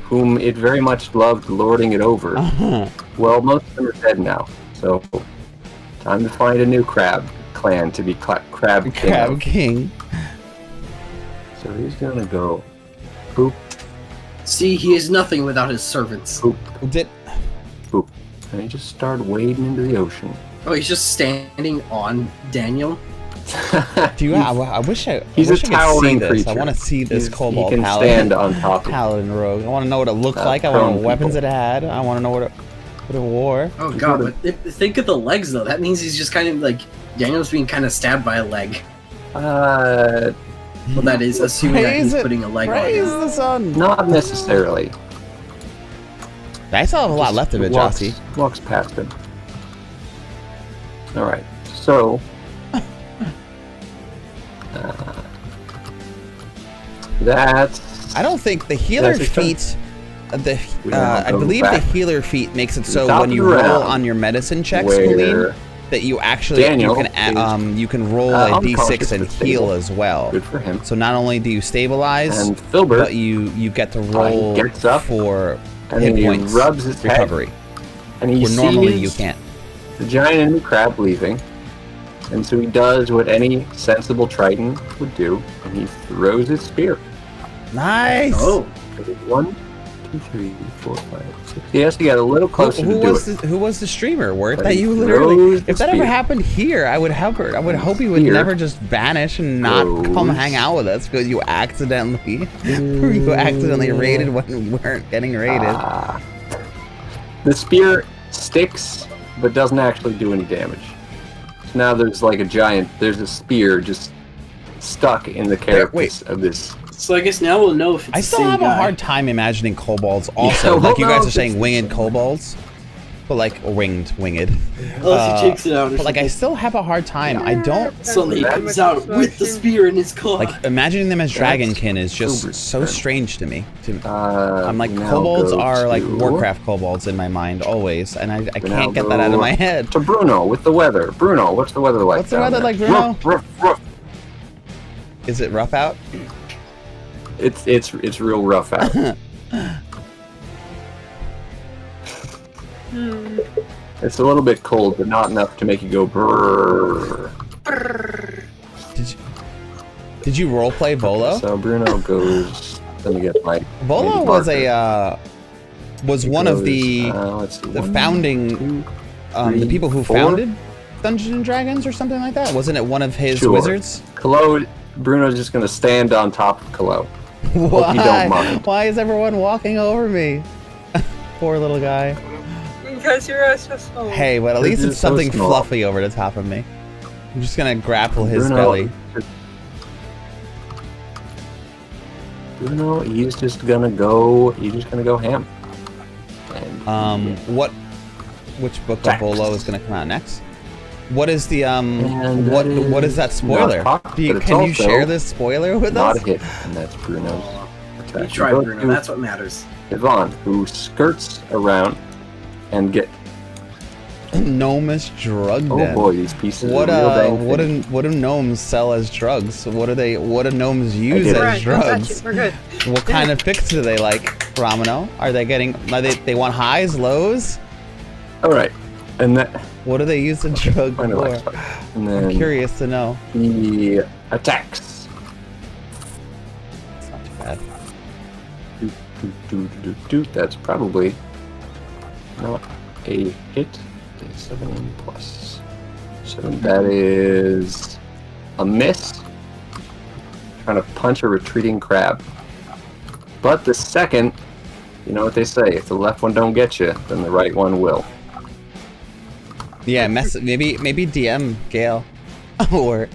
whom it very much loved lording it over, well, most of them are dead now. So, time to find a new crab clan to be crab king. Crab of. King. So he's gonna go poop, See, he is nothing without his servants. poop, Did poop, and he just started wading into the ocean. Oh, he's just standing on Daniel. do you? I wish I. He's I wish a I could see towering this. creature. I want to see this He cobalt can paladin. stand on top of it. Paladin rogue. I want to know what it looked like. I want to know prone what weapons people. it had. I want to know what it wore. Oh He's god, got a- but think of the legs though. That means he's just kind of like Daniel's being kind of stabbed by a leg. Uh, Well, that is assuming that Praise he's it. putting a leg on Praise him. the sun. not necessarily. I still have a lot left of it, walks, Jossie. walks past him. All right, so. That's. I don't think the healer That's a turn. feat. We now I go believe back the healer feat makes it to the so top when of you the roll round, on your medicine checks, where Colleen, that you actually Daniel you can roll a unconscious d6 and but heal stable. as well. Good for him. So not only do you stabilize, And Filbert, but you get to roll gets up, for and hit then he points rubs his head, recovery, and he where normally you sees can't. the giant enemy crab leaving, and so he does what any sensible Triton would do, and he throws his spear. Nice. Oh, 1, 2, 3, 4, 5, 6. He has to get a little closer Who to do was it. who was the streamer? Word But that he you throws literally. the If that ever spear. happened here, I would hope he would Spear never just vanish and not come goes- hang out with us because you accidentally raided when we weren't getting raided. The spear sticks, but doesn't actually do any damage. So now there's like there's a spear just stuck in the carapace of this. so I guess now we'll know if it's I the still same have guy. a hard time imagining kobolds. Also, we'll like you know guys if are it's saying, the winged same. kobolds, but like winged. Unless he takes it out or But like I something. still have a hard time. I don't Suddenly he That's comes out with the spear in his claw. like imagining them as That's dragonkin is just Filbert's so turn. strange to me. I'm like now kobolds go are like to- Warcraft kobolds in my mind always, and I now can't get that out of go my head. To Bruno with the weather. Bruno, what's the weather like? What's the down weather there? like, Bruno? Ruff, ruff, ruff. Is it rough out? It's real rough out. It's a little bit cold, but not enough to make you go brrrr. Did you roleplay Volo? So Bruno goes. Let me get my. Volo handy was marker. was He one of goes, the let's see, the 1, founding 2, the 3, people who 4. founded Dungeons and Dragons or something like that. Wasn't it one of his Sure. wizards? Kallow, Bruno's just gonna stand on top of Kallow. Why? you don't mind. Why is everyone walking over me? Poor little guy. Because you're so small. Hey, but at least This it's is so something small. fluffy over the top of me. I'm just gonna grapple his Bruno belly. You know, he's just gonna go ham. And, which book Facts. of Bolo is gonna come out next? What is the And what is that spoiler? not hot, but it's Can you also share this spoiler with not us? a hit, and that's Bruno's You attack. try, Go Bruno. to That's what matters. Yvonne, who skirts around and get. Gnomish drug Oh den. boy, these pieces What are real dang what do gnomes sell as drugs? What do gnomes use get it. as Right, don't touch drugs? it. We're good. What kind of picks do they like, Romano? Are they want highs, lows? All right, and that. What do they use the drug Kind of for? like stuff. And I'm then curious to know. he attacks. It's not too bad. That's probably not a hit. 7 plus 7. That is a miss. Trying to punch a retreating crab. But the second, you know what they say, if the left one don't get you, then the right one will. Yeah, maybe DM Gale. Or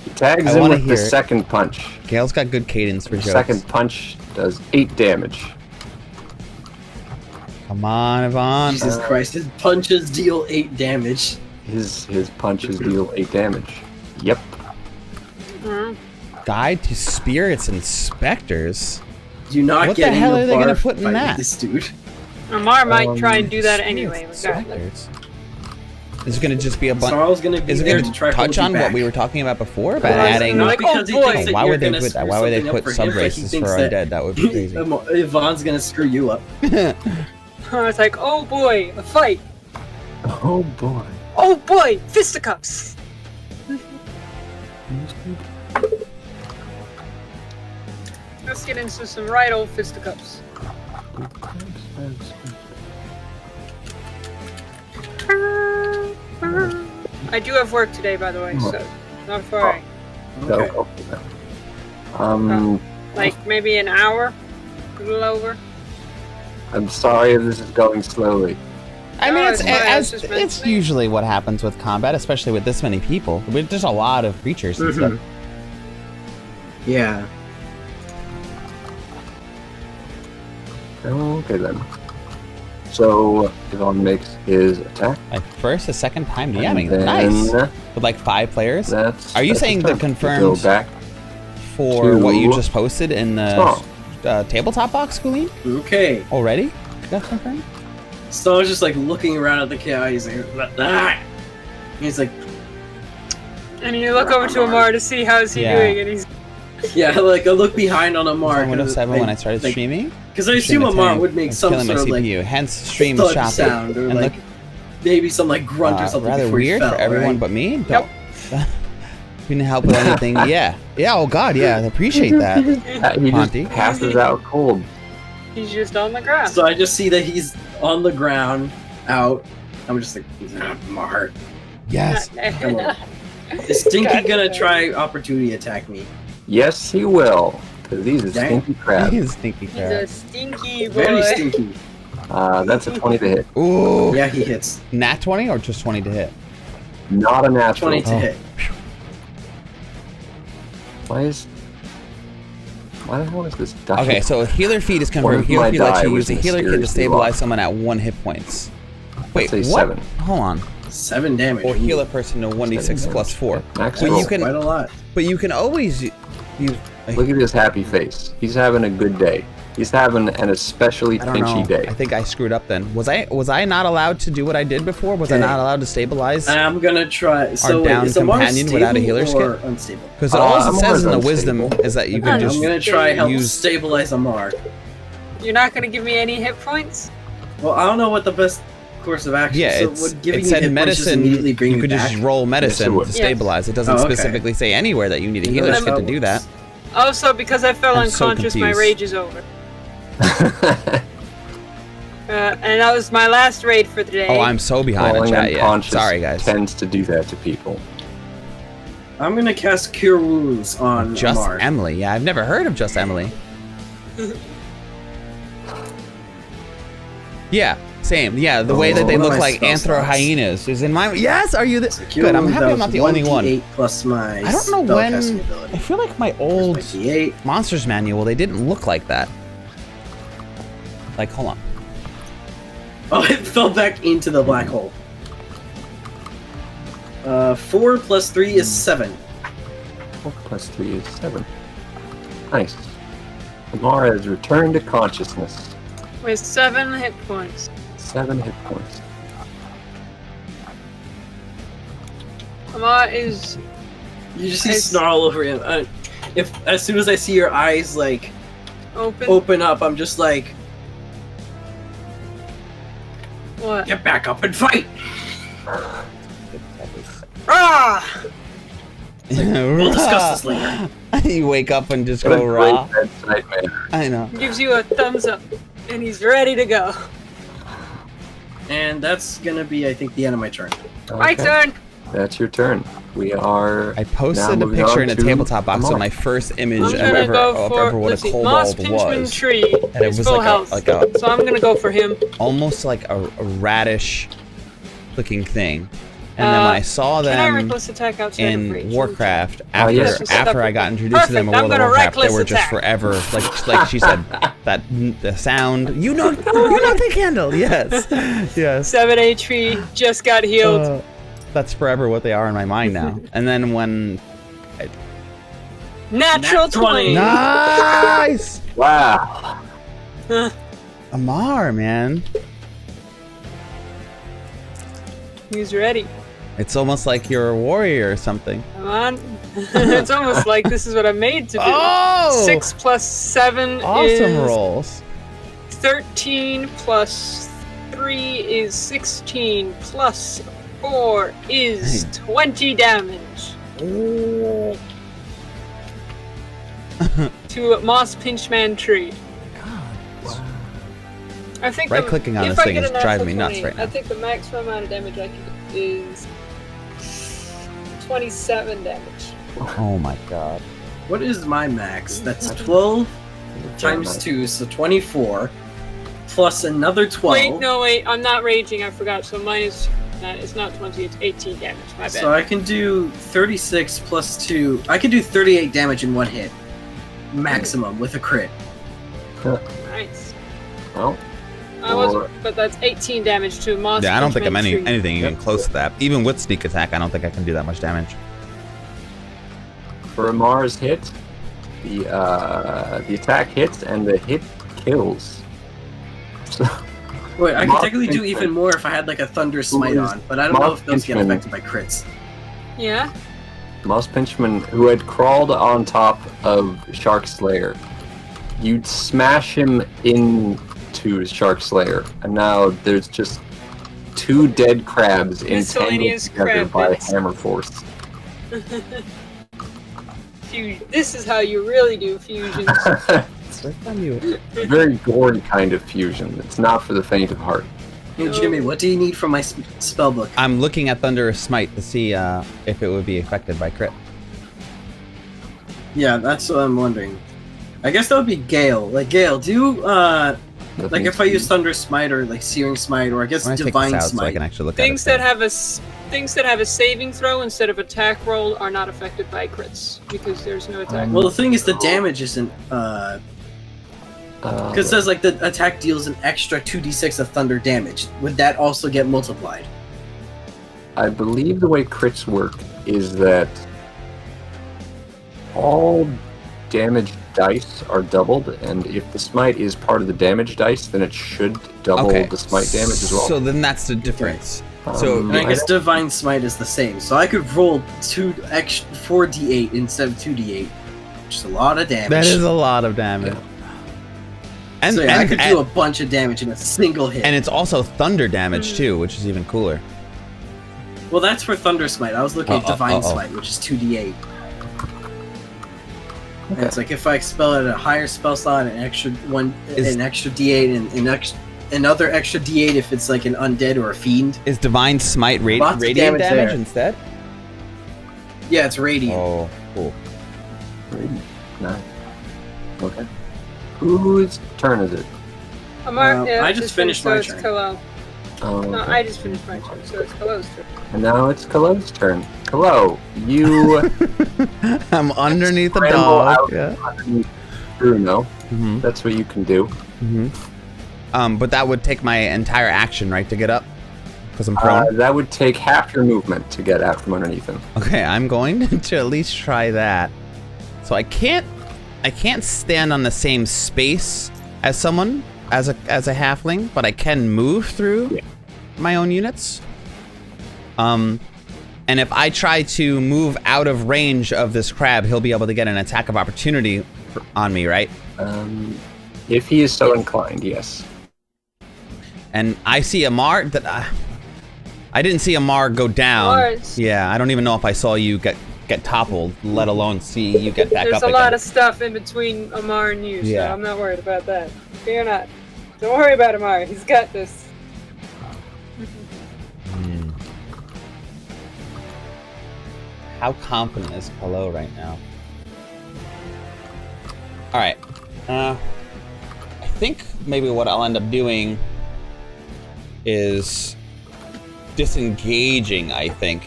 He tags I him wanna with the hear it. second punch. Gale's got good cadence for The jokes. second punch does 8 damage. Come on, Yvonne. Jesus Christ, his punches deal 8 damage. His punches deal 8 damage. Yep. Mhm. Guide to Spirits and Specters. Do not What get the hell in are they bar gonna put in fight with that? This dude. Amar might try and do that anyway. Spirits Regardless. and Specters. Is it gonna just be a bunch? Snarl's gonna be Is it there going to try to touch hold you on what back. we were talking about before about Well, adding? no, Not like, because oh he boy. thinks that Why you're would they gonna put that? screw Why would they something put up for sub him, but he races thinks for that undead? That would be crazy. Yvonne's gonna screw you up. It's like, oh boy, a fight. Oh boy. Oh boy, fisticuffs. Let's get into some right old fisticuffs. I do have work today, by the way, so not far. So, Like maybe an hour, a little over. I'm sorry if this is going slowly. I mean, No, it's it's fine, I was as just it's mentioning. usually what happens with combat, especially with this many people. There's a lot of creatures and stuff. Yeah. Okay then. So Yvonne makes his attack. Like first, a second time and DMing. then Nice. With like 5 players. That's. Are you that's saying his the turn. confirmed- Go back. For what you to just posted in the Snarl. tabletop box, Colleen? Okay. Already? That's confirmed? Snarl's just like looking around at the chaos. He's like, ah! He's like, And you look over to Amar to see how is he Yeah. doing, and he's yeah, like I look behind on Amar. On Windows 7 when I started like, streaming. Because I assume Amar would make It's some killing my sort of like CPU. Hence, stream thud shopping. sound or And like look, maybe some like grunt or something rather before he weird fell, for everyone right? but me. Don't. Couldn't help with anything. Yeah. Oh God. Yeah. I appreciate that. He Monty. just passes out cold. he's just on the ground. So I just see that he's on the ground, out. I'm just like, Amar. Yes. Come on. Is Stinky gonna try opportunity attack me? Yes, he will. Because he's a Dang. stinky crab. He's stinky He's a crab. stinky boy. Very stinky. That's a 20 to hit. Ooh. Yeah, he hits. Nat 20 or just 20 to hit? Not a natural. 20 to Oh. hit. Why the hell is this die? Okay, so healer feed is One confirmed. of Healer my feed lets die you was use a healer kit to mysteriously stabilize lost. someone at 1 hit points. Wait, say what? 7. Hold on. 7 damage. Or heal a person to 1d6 7 plus 4. Max But roll. you can, Quite a lot. but you can always use. Look at his happy face. He's having a good day. He's having an especially I don't know. pinchy day. I think I screwed up then. Was I not allowed to do what I did before? Was I Okay. not allowed to stabilize? I'm gonna try. So wait, down is Amar companion without a stable healer's or kit? unstable? Because it all it Amar's says in the unstable. wisdom is that you can I'm just I'm gonna try help use. stabilize Amar. You're not gonna give me any hit points? Well, I don't know what the best course of action. Yeah, so it's, would giving it you said hit points just medicine. immediately bring You could back? just roll medicine would. to stabilize. It doesn't Oh, okay. specifically say anywhere that you need a Yeah, healer's that's kit how to it do that. works. Also, because I fell I'm so unconscious, my confused. rage is over. And that was my last raid for the day. Oh, I'm so behind on Falling chat. Yeah, unconscious sorry guys. tends to do that to people. I'm gonna cast Cure Wounds on Just Amar. Emily. Yeah, I've never heard of Just Emily. Yeah. Same. Yeah, the way that they look like anthro hyenas is in my. Yes, are you the? Good. I'm happy I'm not the only one. 1d8 plus my. I don't know when. Ability. I feel like my old monsters manual, they didn't look like that. Like, hold on. Oh, it fell back into the black hole. 4 plus 3 is 7. 4 plus 3 is 7. Nice. Amar has returned to consciousness. With 7 hit points. 7 hit points. Amar is... You just see Snarl over him. As soon as I see your eyes, like, open up, I'm just like... What? Get back up and fight! Ah! We'll discuss this later. You wake up and just go raw. I know. Gives you a thumbs up, and he's ready to go. And that's gonna be, I think, the end of my turn. Okay. My turn! That's your turn. We are. I posted a picture in a tabletop box of my first image of ever what a kobold was. Tree. And it was like a so I'm gonna go for him. Almost like a radish looking thing. And then when I saw them in Warcraft, after I got introduced to them in World of Warcraft, they were just forever, like she said, that the sound. You know the candle. Yes, yes. 7 HP just got healed. That's forever what they are in my mind now. And then when Natural 20. Nice. Wow. Amar, man. He's ready. It's almost like you're a warrior or something. Come on. It's almost like this is what I'm made to do. Oh! 6 plus 7 awesome is... rolls. 13 plus 3 is 16 plus 4 is 20 damage. Oh. To a Moss Pinchman tree. God. I think right-clicking on this thing is driving me nuts right now. I think the maximum amount of damage I can do is 27 damage. Oh my god. What is my max? That's 12 times 2, so 24. Plus another 12. Wait, I'm not raging, I forgot. So mine is, it's not 20, it's 18 damage. My bad. So I can do 36 plus 2. I can do 38 damage in one hit. Maximum with a crit. Nice. Well. But that's 18 damage to monster. Yeah, I don't think I'm anything even close to that. Even with sneak attack, I don't think I can do that much damage. For Amar's hit, the attack hits and the hit kills. So, wait, I could technically do even more if I had like a Thunder Smite on, but I don't know if those get affected by crits. Yeah? Moss Pinchman, who had crawled on top of Shark Slayer, you'd smash him into Shark Slayer, and now there's just 2 dead crabs entangled together by hammer force. This is how you really do fusions. Very gory kind of fusion. It's not for the faint of heart. Hey Jimmy, what do you need from my spellbook? I'm looking at Thunderous Smite to see if it would be affected by crit. Yeah, that's what I'm wondering. I guess that would be Gale. Like Gale, do like if I use Thunder Smite or like Searing Smite or I guess Divine Smite. So I can actually look things that have a saving throw instead of attack roll are not affected by crits because there's no attack. Well, the thing is the damage isn't because it says like the attack deals an extra 2d6 of thunder damage. Would that also get multiplied? I believe the way crits work is that all damage dice are doubled, and if the smite is part of the damage dice, then it should double the smite damage as well. So then that's the difference. So and I guess Divine Smite is the same. So I could roll 4d8 instead of 2d8, which is a lot of damage. That is a lot of damage. Yeah. And, so yeah, I could do a bunch of damage in a single hit. And it's also thunder damage too, which is even cooler. Well, that's for Thunder Smite. I was looking at Divine Smite, which is 2d8. And it's like if I spell at a higher spell slot, an extra d8, and another extra d8 if it's like an undead or a fiend. Is Divine Smite radiant damage instead? Yeah, it's radiant. Oh, cool. Radiant. Nice. Okay. Whose turn is it? Amar, I just finished my turn. Kallow. No, I just finished my turn, so it's Kallow's turn. And now it's Kallow's turn. Kallow, you I'm underneath the scramble dog. out Yeah. underneath Bruno. Mm-hmm. That's what you can do. Mm-hmm. But that would take my entire action, right, to get up? Because I'm prone? That would take half your movement to get out from underneath him. Okay, I'm going to at least try that. So I can't stand on the same space as someone, as a halfling, but I can move through my own units. And if I try to move out of range of this crab, he'll be able to get an attack of opportunity on me, right? If he is so inclined, yes. And I see Amar that I didn't see Amar go down. Amar's- Yeah, I don't even know if I saw you get toppled, let alone see you get back There's up a again. lot of stuff in between Amar and you, so Yeah. I'm not worried about that. Fear not. Don't worry about Amar. He's got this. How confident is Kallow right now? Alright. I think maybe what I'll end up doing is disengaging, I think.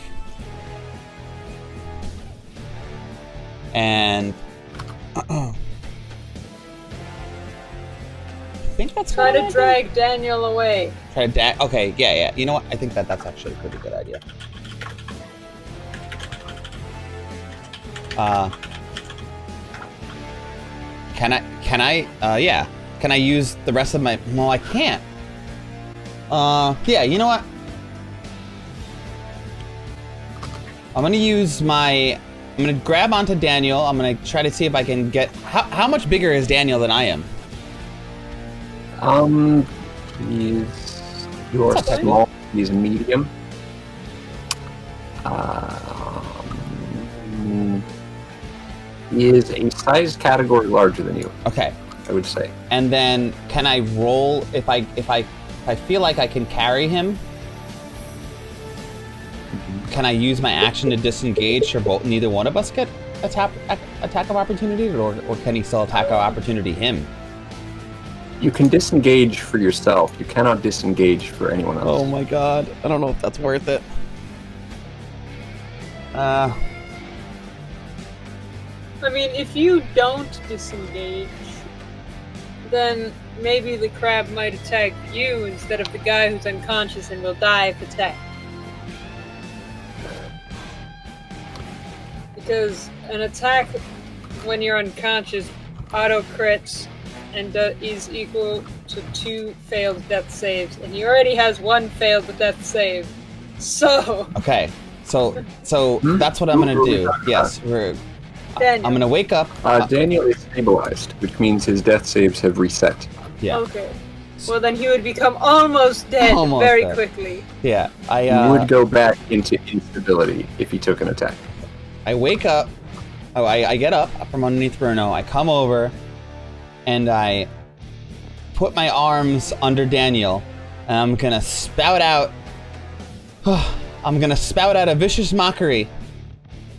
And I think that's Try what to drag Daniel away. Okay, yeah. You know what? I think that's actually a pretty good idea. Can I use the rest of my... Well, I can't. Yeah, you know what? I'm gonna grab onto Daniel. I'm gonna try to see if I can get... How much bigger is Daniel than I am? You're small, he's medium. He is a size category larger than you. Okay. I would say. And then can I roll if I feel like I can carry him? Can I use my action to disengage or neither one of us get attack of opportunity, or can he still attack of opportunity him? You can disengage for yourself. You cannot disengage for anyone else. Oh my god. I don't know if that's worth it. I mean, if you don't disengage, then maybe the crab might attack you instead of the guy who's unconscious and will die if attacked. Because an attack when you're unconscious auto crits and is equal to 2 failed death saves, and he already has 1 failed death save. So okay, so that's what I'm gonna do. Yes, I'm gonna wake up. Daniel is stabilized, which means his death saves have reset. Yeah. Okay. Well, then he would become almost dead very quickly. Yeah, He would go back into instability if he took an attack. I wake up. Oh, I get up from underneath Bruno. I come over, and I put my arms under Daniel, and I'm gonna spout out. I'm gonna spout out a vicious mockery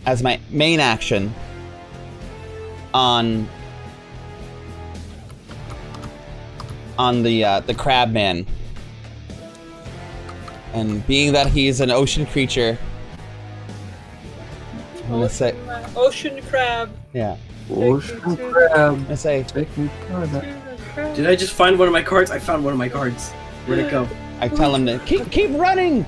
as my main action on the crab man. And being that he's an ocean creature, I'm gonna say, Ocean crab. yeah. Ocean Take me to crab. I say, Take me further. Did I just find one of my cards? I found one of my cards. Where'd it go? I tell him to keep running,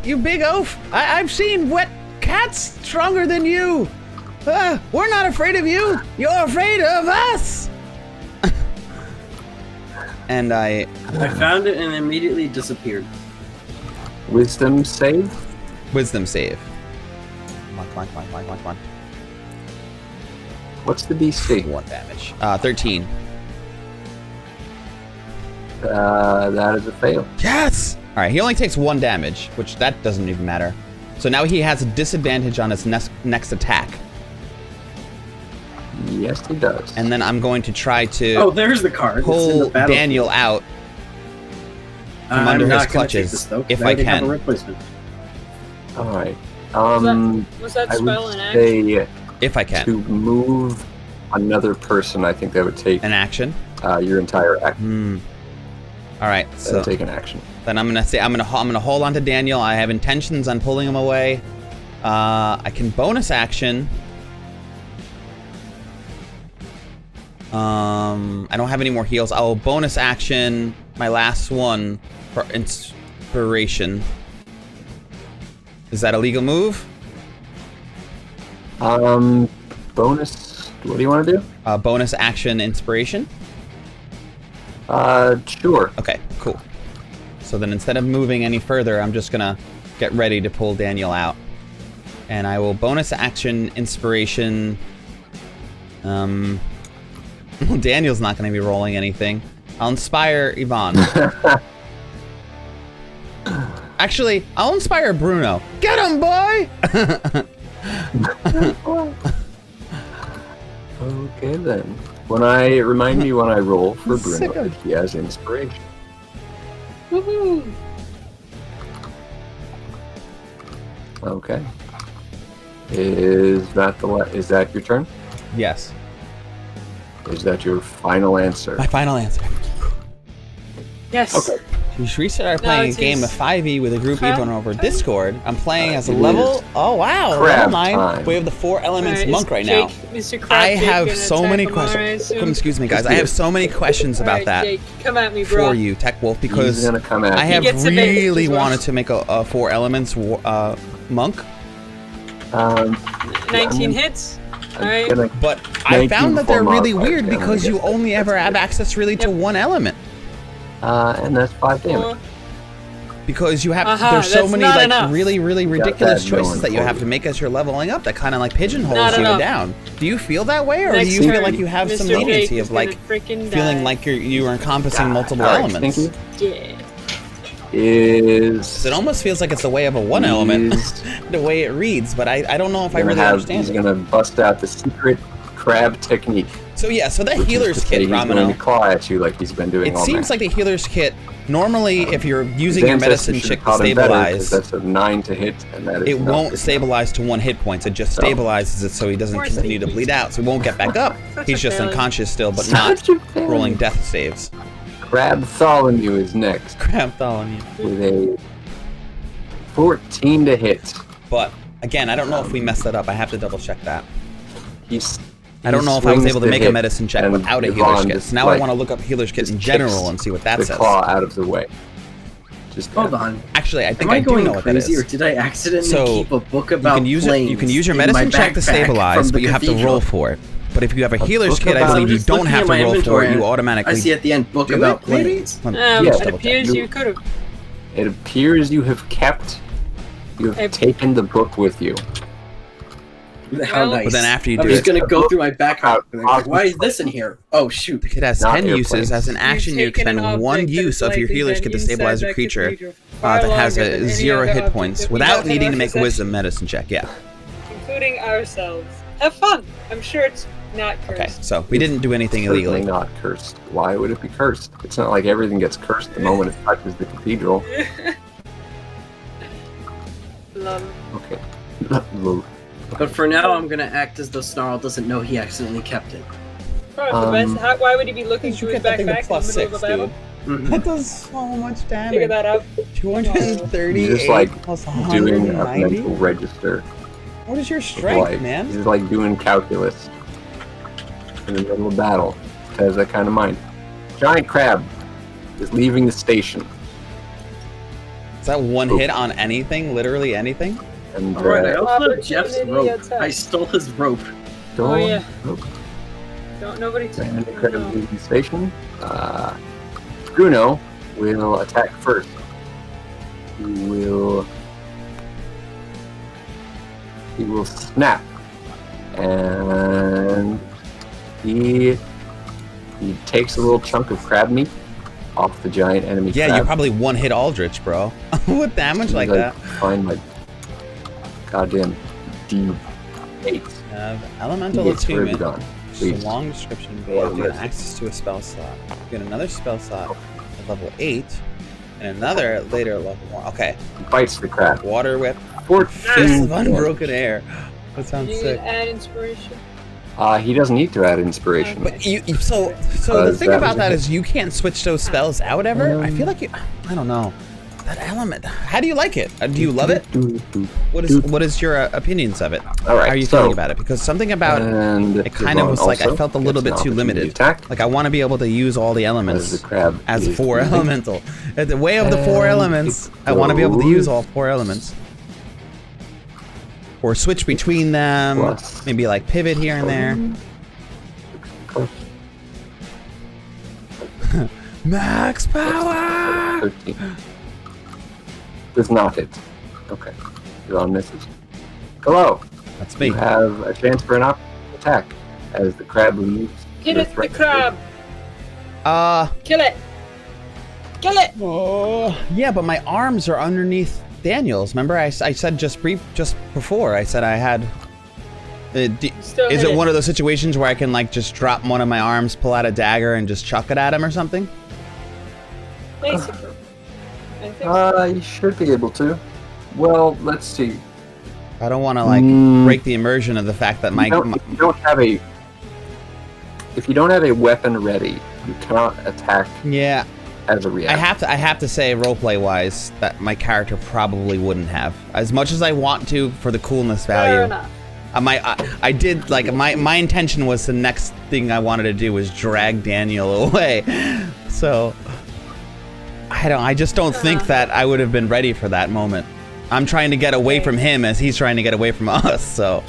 you big oaf. I've seen wet cats stronger than you. We're not afraid of you. You're afraid of us. And I found it and it immediately disappeared. Wisdom save. wisdom save. Come on. What's the DC? 1 damage. 13. That is a fail. Yes! Alright, he only takes 1 damage, which that doesn't even matter. So now he has a disadvantage on his next attack. Yes, he does. And then I'm going to try to Oh, there's the card. It's in pull the battlefield. Daniel out from under his clutches, if I Have a can. replacement. All right. Was that I spell would in action? say If I can. to move another person, I think that would take An action? your entire action. All right, so take an action. then I'm gonna hold on to Daniel. I have intentions on pulling him away. I can bonus action. I don't have any more heals. I'll bonus action my last one for inspiration. Is that a legal move? Bonus. What do you want to do? Bonus action inspiration. Sure. Okay, cool. So then instead of moving any further, I'm just gonna get ready to pull Daniel out. And I will bonus action inspiration. Daniel's not gonna be rolling anything. I'll inspire Yvonne. Actually, I'll inspire Bruno. Get him, boy! Okay then. Remind me when I roll for Bruno that he has inspiration. Woohoo! Okay. Is that your turn? Yes. Is that your final answer? My final answer. Yes. Okay. We restarted playing a it's game his of 5e with a group crap even over time. Discord. I'm playing as a It level. is Oh wow, crab level 9. time. We have the 4 elements Alright, monk is right Jake, now. Mr. Crab I Jake have gonna so attack many Amar, I questions. assume? Excuse me, guys. I have so many questions about Alright, that Jake, come at me, bro. for you, Tech Wolf, He's because gonna come at I you. have He gets advantage really as well. wanted to make a 4 elements monk, 19 hits. Alright. Gonna, but I found that they're really modifiers, weird yeah, because I you guess only that's ever have good. access really to one element. and that's 5 damage. Because you have, Aha, there's so that's many not like enough. really ridiculous that going choices that you for have you. to make as you're leveling up that kind of like pigeonholes Not you enough. down. Do you feel that way, or Next do you feel turn, like you have some Mr. leniency Jake of is like gonna freaking feeling die. like you're encompassing multiple Alright, elements? Stinky Yeah. is It almost feels like it's the way of a one element, He's the way it reads, but I don't know if I gonna really understand He's it. gonna bust out the secret crab technique. So yeah, so that which is healer's to say kit, he's going Ramino. to claw at you like he's been doing It all seems night. like the healer's kit. Normally, if you're using your His ancestors medicine should chick have to caught him better, 'cause stabilize, that's a 9 to hit, and that is it not won't good stabilize to 1 hit points. It just So- stabilizes it so he doesn't Poor continue to Stinky. bleed out. So he won't get back up. Such He's a just failure. unconscious still, but enough. not Such a failure. rolling death saves. Crab Tholomew is next Crap on you. with a 14 to hit. But again, I don't know if we messed that up. I have to double check that. I I don't know if I was able to make a medicine check without a healer's kit. So now I want to look up healer's kit in general and see what that the says. claw out of the way. Just Hold on. Actually, I think Am I I do going know what that crazy, or is. did I accidentally So, keep a book about You planes can use your in my medicine check to backpack stabilize, from the but you have to cathedral? roll for it. But if you have a healer's book kit, I about- believe you Just don't looking have at to my roll for inventory it. You and automatically I see at the end book do about it, maybe? planes. Let me Yeah, It double check. appears you could have. It appears you have taken the book with you. How Well, nice. But then after you I'm do just it, gonna go through my backpack. and Out- like, why is this in here? Oh shoot! the kit has Not 10 uses. airplanes. As an action, you taken an expend 1 object that use is of your likely healer's been kit to stabilize a inside creature cathedral far that has longer than a any 0 other hit object points that we without have in needing our to make a possession, wisdom medicine check. Yeah. including ourselves. Have fun. I'm sure it's not cursed. Okay, so we didn't do anything Certainly illegally. not cursed. Why would it be cursed? It's not like everything gets cursed the moment it touches the cathedral. Love. Okay. But for now, I'm gonna act as though Snarl doesn't know he accidentally kept it. Probably the best. Why would he be looking You through his get that thing to backpack in the plus middle of a 6, battle? dude. Mhm. That does so much Figure damage. that out. 238 You're just like plus doing a 190. mental register. What is your of strength, life. man? He's like doing calculus in the middle of battle. Has that kind of mind. Giant crab is leaving the station. Is that 1 hit on anything? Literally anything? And Alright, I also have Jeff's Opportunity rope. attack. I stole his rope. Oh, yeah. Nope. Don't nobody. Giant crab is leaving the station. Bruno will attack first. He will snap, and he takes a little chunk of crab meat off the giant enemy Yeah, crab. you probably 1 hit Aldrich, bro. What damage like that? Find my goddamn D8. Elemental He gets attunement. gone. Just a Please. long description. Yeah, You get let's- access to a spell slot. You get another spell slot at level 8, and another later at level 1. Okay. Bites the crab. Water whip. 14 Fist of unbroken air. That sounds You sick. add inspiration. He doesn't need to add inspiration. But so the thing about that is you can't switch those spells out ever. I feel like I don't know. That element. How do you like it? Do you love it? What is your opinions of it? All right. How are you feeling about it? Because something about it kind of was like I felt a little bit too limited. Like I want to be able to use all the elements as 4 elemental. At the way of the 4 elements, I want to be able to use all 4 elements. Or switch between them. Maybe like pivot here and there. Max power! 13. Does not hit. Okay. You're on misses. Kallow. That's me. You have a chance for an attack as the crab moves. Hit it, the crab! Kill it! Kill it! Oh, yeah, but my arms are underneath Daniel's. Remember, I said just before. I said I had. Is it one of those situations where I can like just drop one of my arms, pull out a dagger, and just chuck it at him or something? Basically. I think so. You should be able to. Well, let's see. I don't want to like break the immersion of the fact that if you don't have a weapon ready, you cannot attack. Yeah. As a reaction. I have to say, roleplay wise, that my character probably wouldn't have. As much as I want to for the coolness value. Fair enough. I did like my intention was the next thing I wanted to do was drag Daniel away. So I just don't think that I would have been ready for that moment. I'm trying to get away from him as he's trying to get away from us, so.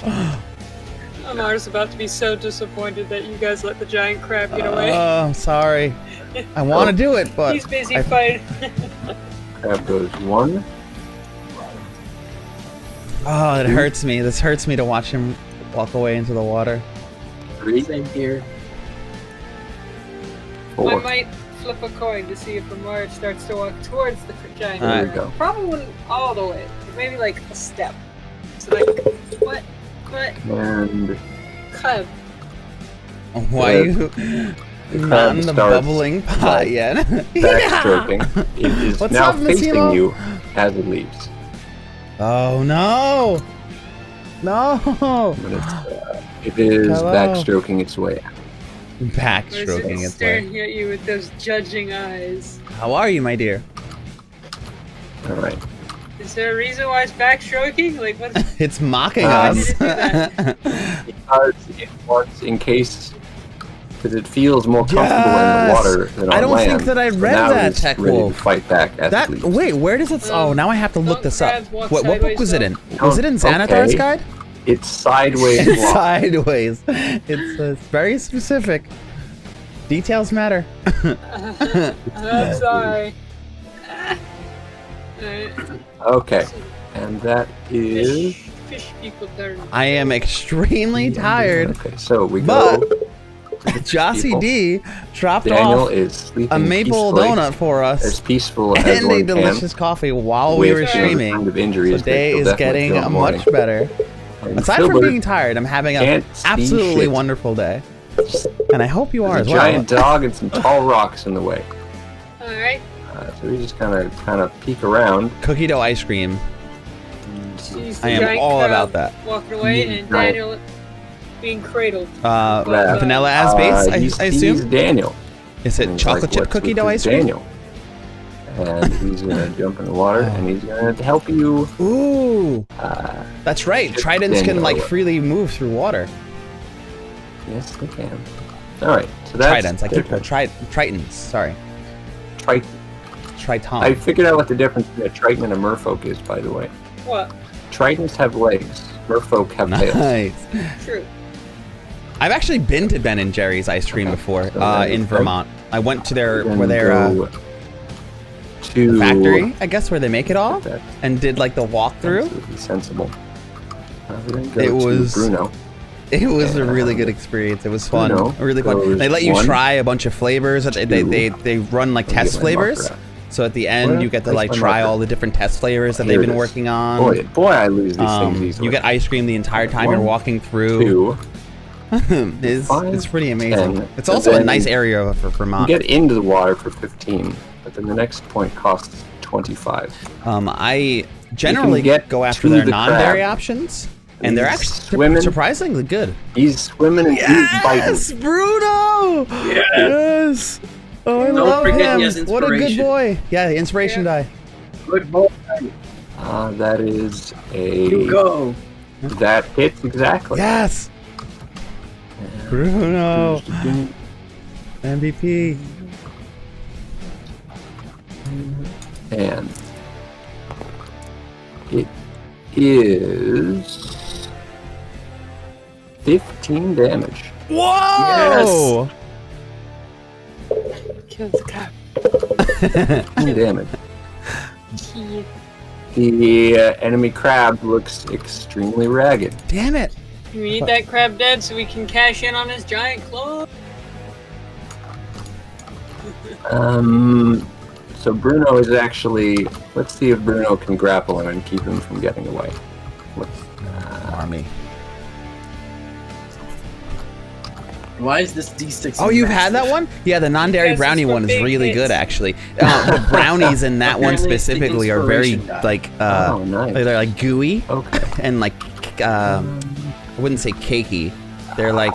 Amar's about to be so disappointed that you guys let the giant crab get away. Oh, sorry. I want to do it, but he's busy fighting. Crab goes 1. Oh, it hurts me. This hurts me to watch him walk away into the water. 3. Same here. 4. I might flip a coin to see if Amar starts to walk towards the giant There we crab. go. Probably wouldn't all the way. Maybe like a step. So like, what? And Crab. Why are you not in the starts bubbling pot yet? backstroking. It is What's now up, facing Massimo? you as it leaves. Oh no! No! But it is Hello. backstroking its way out. Backstroking its way. Staring at you with those judging eyes. How are you, my dear? Alright. Is there a reason why it's backstroking? Like what? It's mocking Why us. did it do that? Because it wants, in case, because it feels more comfortable in the water than on I don't land. think that I so read now that, it's Tech ready to Wolf. fight back as it leaves. Wait, where does it? Oh, now I have to look this up. crabs walk What book sideways, was it though? in? Was it in Xanathar's Okay. guide? It's sideways It's walk. sideways. It's very specific. Details matter. I'm sorry. Alright. Okay. And that is... Fish people turn. I am extremely tired. Okay, so we But go... Jossie D dropped Daniel off is sleeping a maple peacefully, donut for as us peaceful as and a one delicious can. coffee while we were With, streaming. kind of injuries Today that you'll is definitely getting feel in the morning. much better. And Aside from Filbert being tired, I'm having an can't see absolutely shit. wonderful day. And I hope you are There's as a well. giant dog and some tall rocks in the way. Alright. So we just kind of peek around. Cookie dough ice cream. She's I the am giant all crab about that. walking away and Right. Daniel being cradled. Vanilla as base, I He's assume? Daniel. Is And it he's chocolate like, chip "What's cookie with dough this ice cream? Daniel. And he's gonna jump in the water and he's gonna help you. Ooh, that's right. chip Tridents can Daniel like away. freely move through water. Yes, they can. All right, so that's Tridents, I keep Tritons. Sorry, Triton. Triton. I figured out what the difference between a Triton and a merfolk is, by the way. What? Tritons have legs. Merfolk have tails. Nice. True. I've actually been to Ben and Jerry's ice cream before so that in is Vermont. I went to their We're gonna go to factory, I guess, where they make it all, That's and did like the walkthrough. absolutely sensible. We're gonna go It to was Bruno. It was a really Yeah. good experience. It was fun, Bruno really fun. goes They let you 1, try a bunch of flavors. They run like Let me test get my flavors. marker out. So at the end, Where- you get to where's like my try marker? all the different test flavors that Here they've it been is. working on. Boy, I lose these things easily. You get ice cream the entire time 1, you're walking through. 2. It's pretty amazing. 10, It's also a and nice then area for You Vermont. get into the water for 15, but then the next point costs 25. I generally get go after to their the non-dairy crab. options. And they're He's actually swimming. surprisingly good. He's swimming and he's Yes, biting. Bruno! Yes! Oh, I love forget he him. has What a good inspiration. boy. Yeah, the inspiration die. Good boy. That is You a... go. That hits exactly. Yes! Bruno! MVP. And it is 15 damage. Whoa! Kill the crab. 15 damage. Key. The enemy crab looks extremely ragged. Damn it! We need that crab dead so we can cash in on his giant claw. So Bruno is actually... Let's see if Bruno can grapple him and keep him from getting away. Army. Why is this D6? Oh, you've had that one? Yeah, the non-dairy Because brownie it's for one is big really hits. good, actually. The brownies in that one Apparently it's the specifically are very, inspiration die. like, Oh, nice. they're like gooey Okay. and like, I wouldn't say cakey. They're like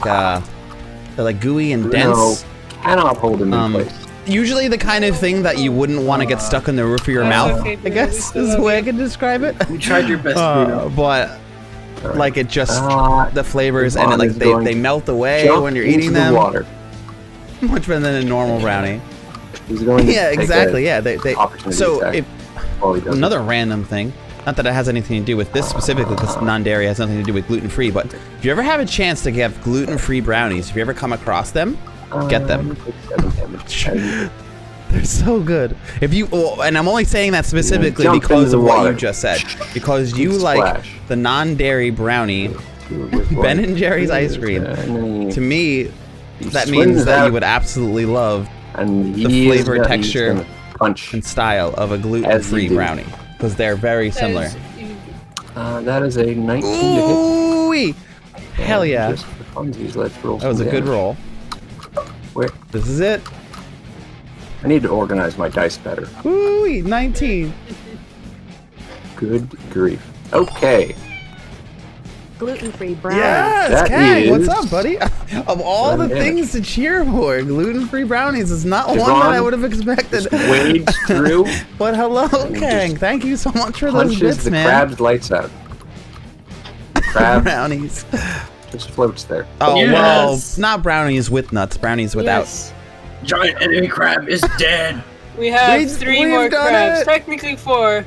gooey and Bruno dense. cannot hold him in place. Usually the kind of thing that you wouldn't want to get stuck in the roof of your That's mouth, okay, I Bruno, guess, we still is the love way I you. can describe it. You tried your best, Bruno. But Alright. like it just Uh, the flavors and Yvonne like is going they to melt away Jump when you're into eating the them. water. Much better than a normal brownie. He's going to Yeah, take exactly. a Yeah, they. opportunity So attack if while he does another random thing, not that it has anything to do with this specifically, this non-dairy has nothing to do with gluten-free, but if you ever have a chance to get gluten-free brownies, if you ever come across them, it. get them. Take 7 damage. They're so good. If you, and I'm only saying that specifically Jump because into of the what water. you just said, because you Big like splash. the non-dairy brownie, With Ben one. and Jerry's ice cream. And To me, he that swims means that out, you would absolutely love and the he is flavor, gonna- texture, he's gonna punch. and style of a gluten-free do. brownie, because they're very That similar. is- That is a 19 to hit. Ooh-wee! Hell And yeah. Just for funsies, let's roll That was a some good damage. roll. Where? This is it. I need to organize my dice better. Ooh, 19. Good grief. Okay. Gluten-free brownie. Yes, That Kang, what's is- up, buddy? Of all the 11 things to cheer for, gluten-free brownies is not one that I Devon would have expected. Just wades through, But hello, And Kang. just Thank you so much for those punches bits, the man. crab's lights out. The crab Brownies. just floats there. Oh, Yes. well, not brownies with nuts, brownies without. Yes. Giant enemy crab is dead. We have We've 3 more done crabs. it. Technically 4.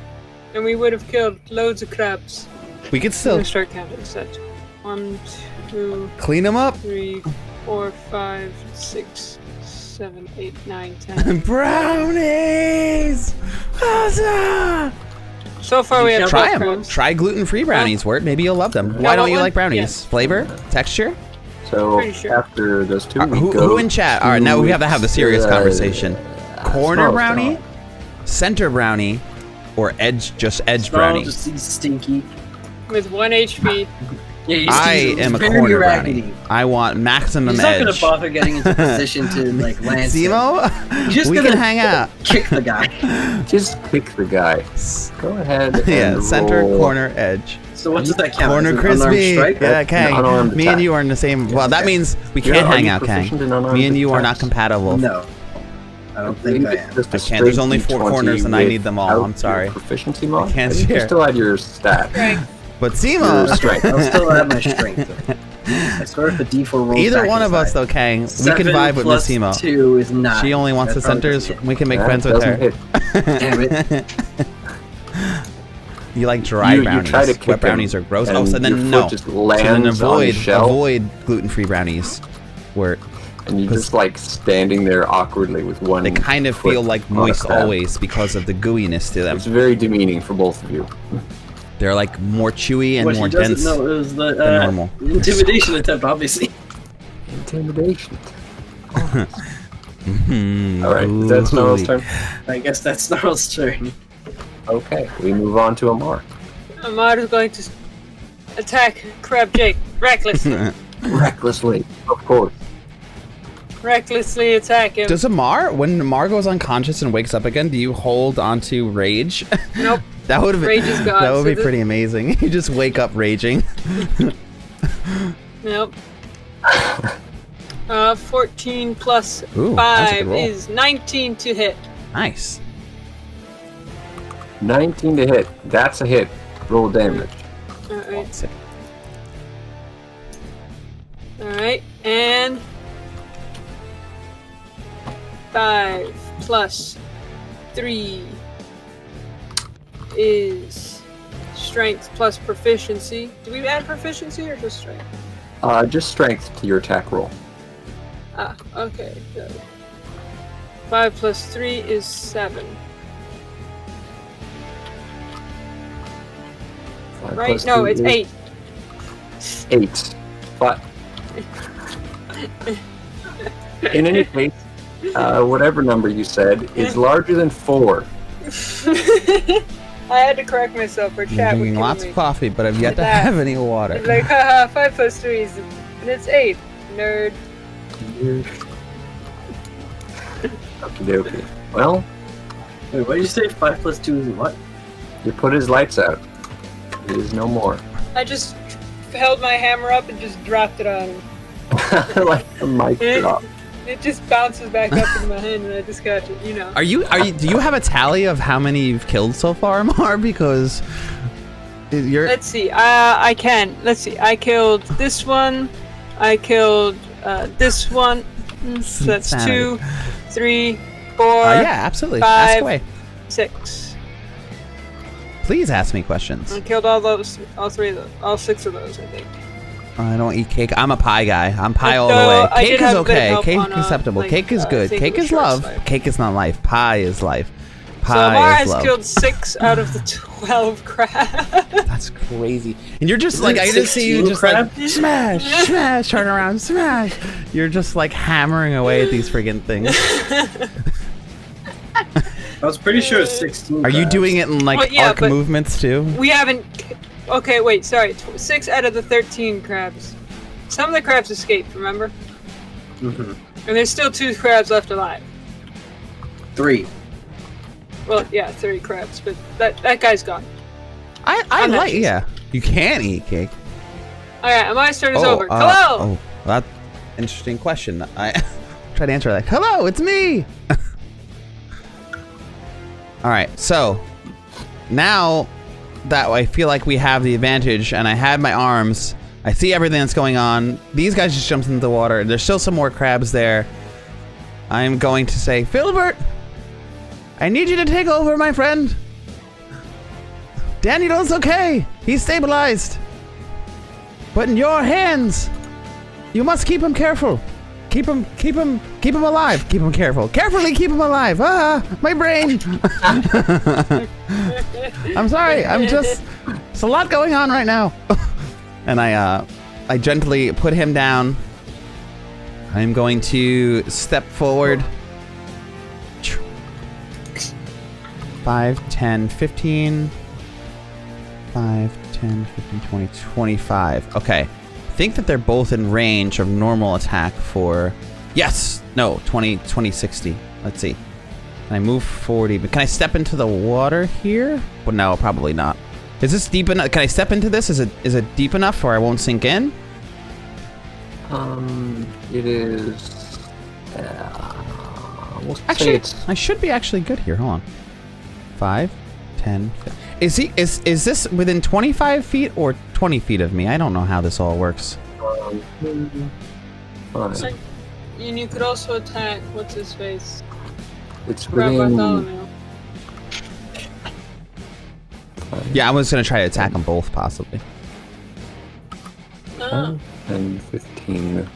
And we would have killed loads of crabs. We could I'm still gonna start counting set. 1, 2, clean them up. 3, 4, 5, 6, 7, 8, 9, 10. Brownies! Huzzah! So far we have Try 12 them. crabs. Try gluten-free brownies, Word. Maybe you'll love them. Why what don't you one? like brownies? Flavor? Texture? So Pretty sure. after those two, we Who go in chat? All right, now we have to have the serious to, conversation. Corner Snarl, brownie, center brownie, or edge Snarl brownie? just seems stinky. With 1 HP. Yeah, he's I am a very corner raggedy. brownie. I want maximum He's not gonna edge. bother getting into position to like land. Simo, Just we gonna can hang out. Kick the guy. Just pick the guy. Go ahead. Yeah, and center, roll. corner, edge. So what does that count? Corner Is it unarmed crispy. strike? Yeah, That's an Kang. unarmed Me and attack. you are in the same. Well, that means we Yeah, can't are hang you out, Kang. proficient in unarmed Me and you are not attacks? compatible. No, I don't think I am. Just a I can't. There's straight only 4 D20 corners and I need them all. without I'm sorry. your Proficiency mod? can't I think you share. still had your stat. Right. But Your Simo, strength. I'll still have my strength. Though. I sort of the D4 rolls either back one of us inside. though, Kang, we can 7 vibe with Miss plus Simo. 2 is 9. She only wants the That probably centers. doesn't We can make That friends with doesn't her. hit. Damn it. You like dry You brownies. try to kick Wet brownies him, are gross. and Oh, so your then foot no. just So then lands on the shell. avoid gluten-free brownies, where And you're 'cause just like standing there awkwardly with one. they kind of foot feel like on a moist crab. always because of the gooiness to them. It's very demeaning for both of you. They're like more chewy and What more she doesn't dense. know is the than normal. intimidation attempt, obviously. Intimidation. Hmm. Alright, is that Snarl's turn? I guess that's Snarl's turn. Okay, we move on to Amar. Amar is going to attack Crab Jake recklessly. Recklessly, of course. recklessly attack him. Does Amar, when Amar goes unconscious and wakes up again, do you hold onto rage? Nope. That would have been. Rage is gone, That would so be pretty amazing. You just wake up raging. Nope. 14 plus Ooh, that's a good 5 roll. is 19 to hit. Nice. 19 to hit. That's a hit. Roll damage. Alright. Alright, and 5 plus 3 is strength plus proficiency. Do we add proficiency or just strength? Just strength to your attack roll. Ah, okay. Got it. 5 plus 3 is 7. 5 Right? plus No, 2 it's is 8. 8. But in any case, whatever number you said is larger than 4. I had to correct myself for I'm chat. would drinking kill lots me. of coffee, but I've yet to That- have any water. It's like, haha, 5 plus 3 is, and it's 8. Nerd. Okie dokie. Well, Wait, what did you say? 5 plus 2 is what? you put his lights out. He is no more. I just held my hammer up and just dropped it on him. Like a mic drop. It just bounces back up in my hand and I just catch it, you know. Are you? Do you have a tally of how many you've killed so far, Amar? Because you're. Let's see, I can. Let's see, I killed this one. I killed this one. So that's Insanity. 2, 3, 4, Yeah, absolutely. Ask 5, away. 6. Please ask me questions. I killed all those, all 3 of those, all 6 of those, I think. I don't eat cake. I'm a pie guy. I'm pie all the No, way. I did Cake is have a bit of okay. help Cake on, is acceptable. like, Cake is I good. think Cake it was is short love. slice. Cake is not life. Pie is life. So Pie Amar is has love. killed 6 out of the 12 crabs. That's crazy. And you're just like, I just see you 16 just like, crab? smash, smash, turn around, smash. You're just like hammering away at these friggin' things. I was pretty sure it's 16. Are you doing it in like Well, yeah, arc but- movements too? We haven't. Okay, wait, sorry. 6 out of the 13 crabs. Some of the crabs escaped, remember? Mm-hmm. And there's still 2 crabs left alive. 3. Well, yeah, 30 crabs, but that guy's gone. I I'm not like, choosing. yeah. You can eat cake. Alright, Amar's turn is over. Hello! Oh, that's an interesting question. I try to answer that. Hello, it's me! Alright, so now that I feel like we have the advantage and I had my arms, I see everything that's going on. These guys just jumped into the water. There's still some more crabs there. I'm going to say, Filbert, I need you to take over, my friend. Daniel's okay. He's stabilized. But in your hands, you must keep him careful. Keep him alive. Keep him careful. Carefully keep him alive. Ah, my brain. I'm sorry. It's a lot going on right now. And I gently put him down. I'm going to step forward. 5, 10, 15. 5, 10, 15, 20, 25. Okay. I think that they're both in range of normal attack for... Yes! No, 20, 60. Let's see. Can I move 40? But can I step into the water here? Well, no, probably not. Is this deep enough? Can I step into this? Is it deep enough where I won't sink in? It is. We'll say Actually, it's. I should be actually good here. Hold on. 5, 10, 15. Is this within 25 feet or 20 feet of me? I don't know how this all works. Fine. So, and you could also attack, what's his face? It's Rob within. Bartholomew. Yeah, I was gonna try to attack them both, possibly. Oh. 10, 15.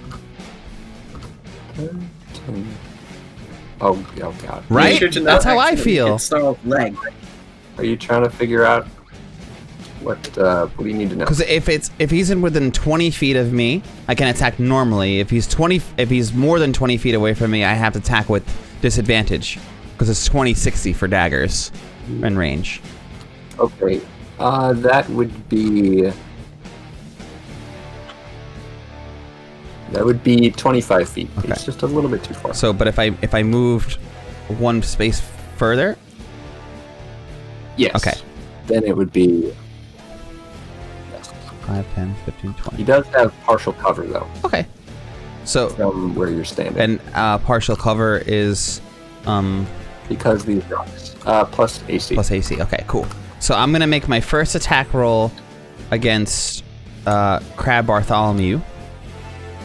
10. Oh god. Right? Sure to That's not how I accidentally feel. hit Snarl's leg. Are you trying to figure out what do you need to know? Because if he's in within 20 feet of me, I can attack normally. If he's more than 20 feet away from me, I have to attack with disadvantage. Because it's 20-60 for daggers in range. Okay. That would be That would be 25 feet. Okay. It's just a little bit too far. So, but if I moved one space further, Yes. Okay. Then it would be... 5, 10, 15, He 20. does have partial cover, though, Okay. So, from where you're standing. and partial cover is Because these rocks. Plus AC. plus AC. Okay, cool. So I'm gonna make my first attack roll against Crab Bartholomew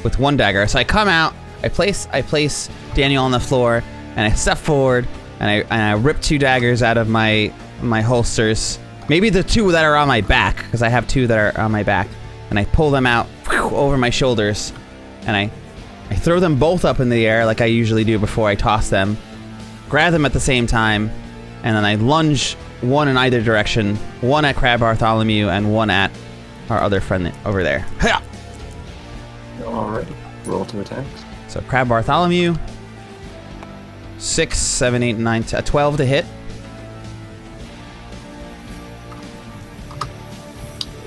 with one dagger. So I come out, I place Daniel on the floor, and I step forward, and I rip 2 daggers out of my holsters. Maybe the 2 that are on my back, because I have 2 that are on my back, and I pull them out over my shoulders, and I throw them both up in the air like I usually do before I toss them, grab them at the same time, and then I lunge one in either direction, one at Crab Bartholomew and one at our other friend over there. Hiya! Alright. Roll to attacks. So Crab Bartholomew, 6, 7, 8, 9, 10, 12 to hit.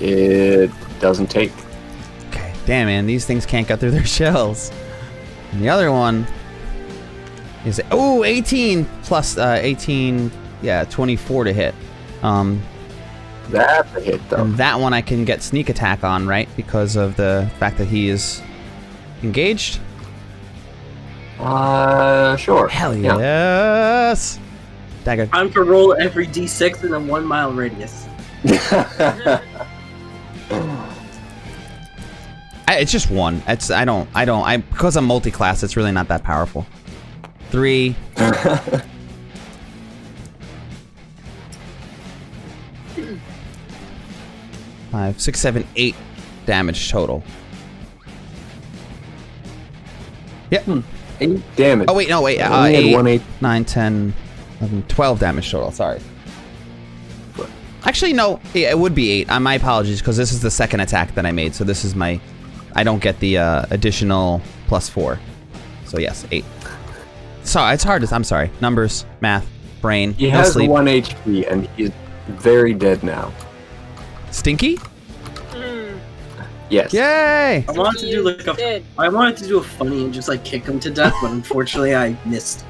It doesn't take. Okay, damn man, these things can't get through their shells. And the other one is 18 plus 18, yeah, 24 to hit. That's a hit, though. And that one I can get sneak attack on, right? Because of the fact that he is engaged. Sure. Hell Yeah. yes! Dagger. Time to roll every d6 in a 1 mile radius. It's just one. Because I'm multi-class, it's really not that powerful. 3. 5, 6, 7, 8 damage total. Yep. 8 damage. Oh wait, no, wait. Only had 8, 1 8. 9, 10, 11, 12 damage total. Sorry. Actually, no. It would be 8. My apologies, because this is the second attack that I made. So this is my... I don't get the additional +4. So yes, 8. Sorry, it's hard. I'm sorry. Numbers, math, brain. He no has sleep. 1 HP, and he's very dead now. Stinky? Yes. Yay! I wanted to do like Dead. I wanted to do a funny and just like kick him to death, but unfortunately I missed.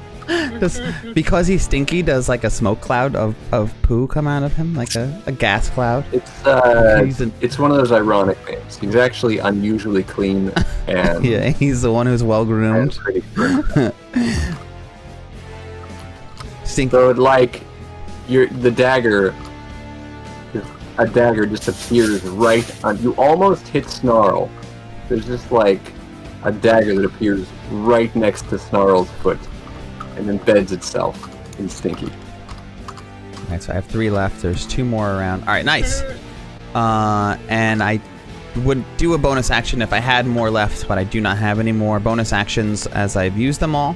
Because he's stinky, does like a smoke cloud of poo come out of him? Like a gas cloud? It's one of those ironic things. He's actually unusually clean, and Yeah, he's the one who's well and groomed. pretty good. Stinky. So like, the dagger, a dagger just appears right on. You almost hit Snarl. There's just like a dagger that appears right next to Snarl's foot, and then beds itself in Stinky. Alright, so I have 3 left. There's 2 more around. Alright, nice. And I would do a bonus action if I had more left, but I do not have any more bonus actions as I've used them all.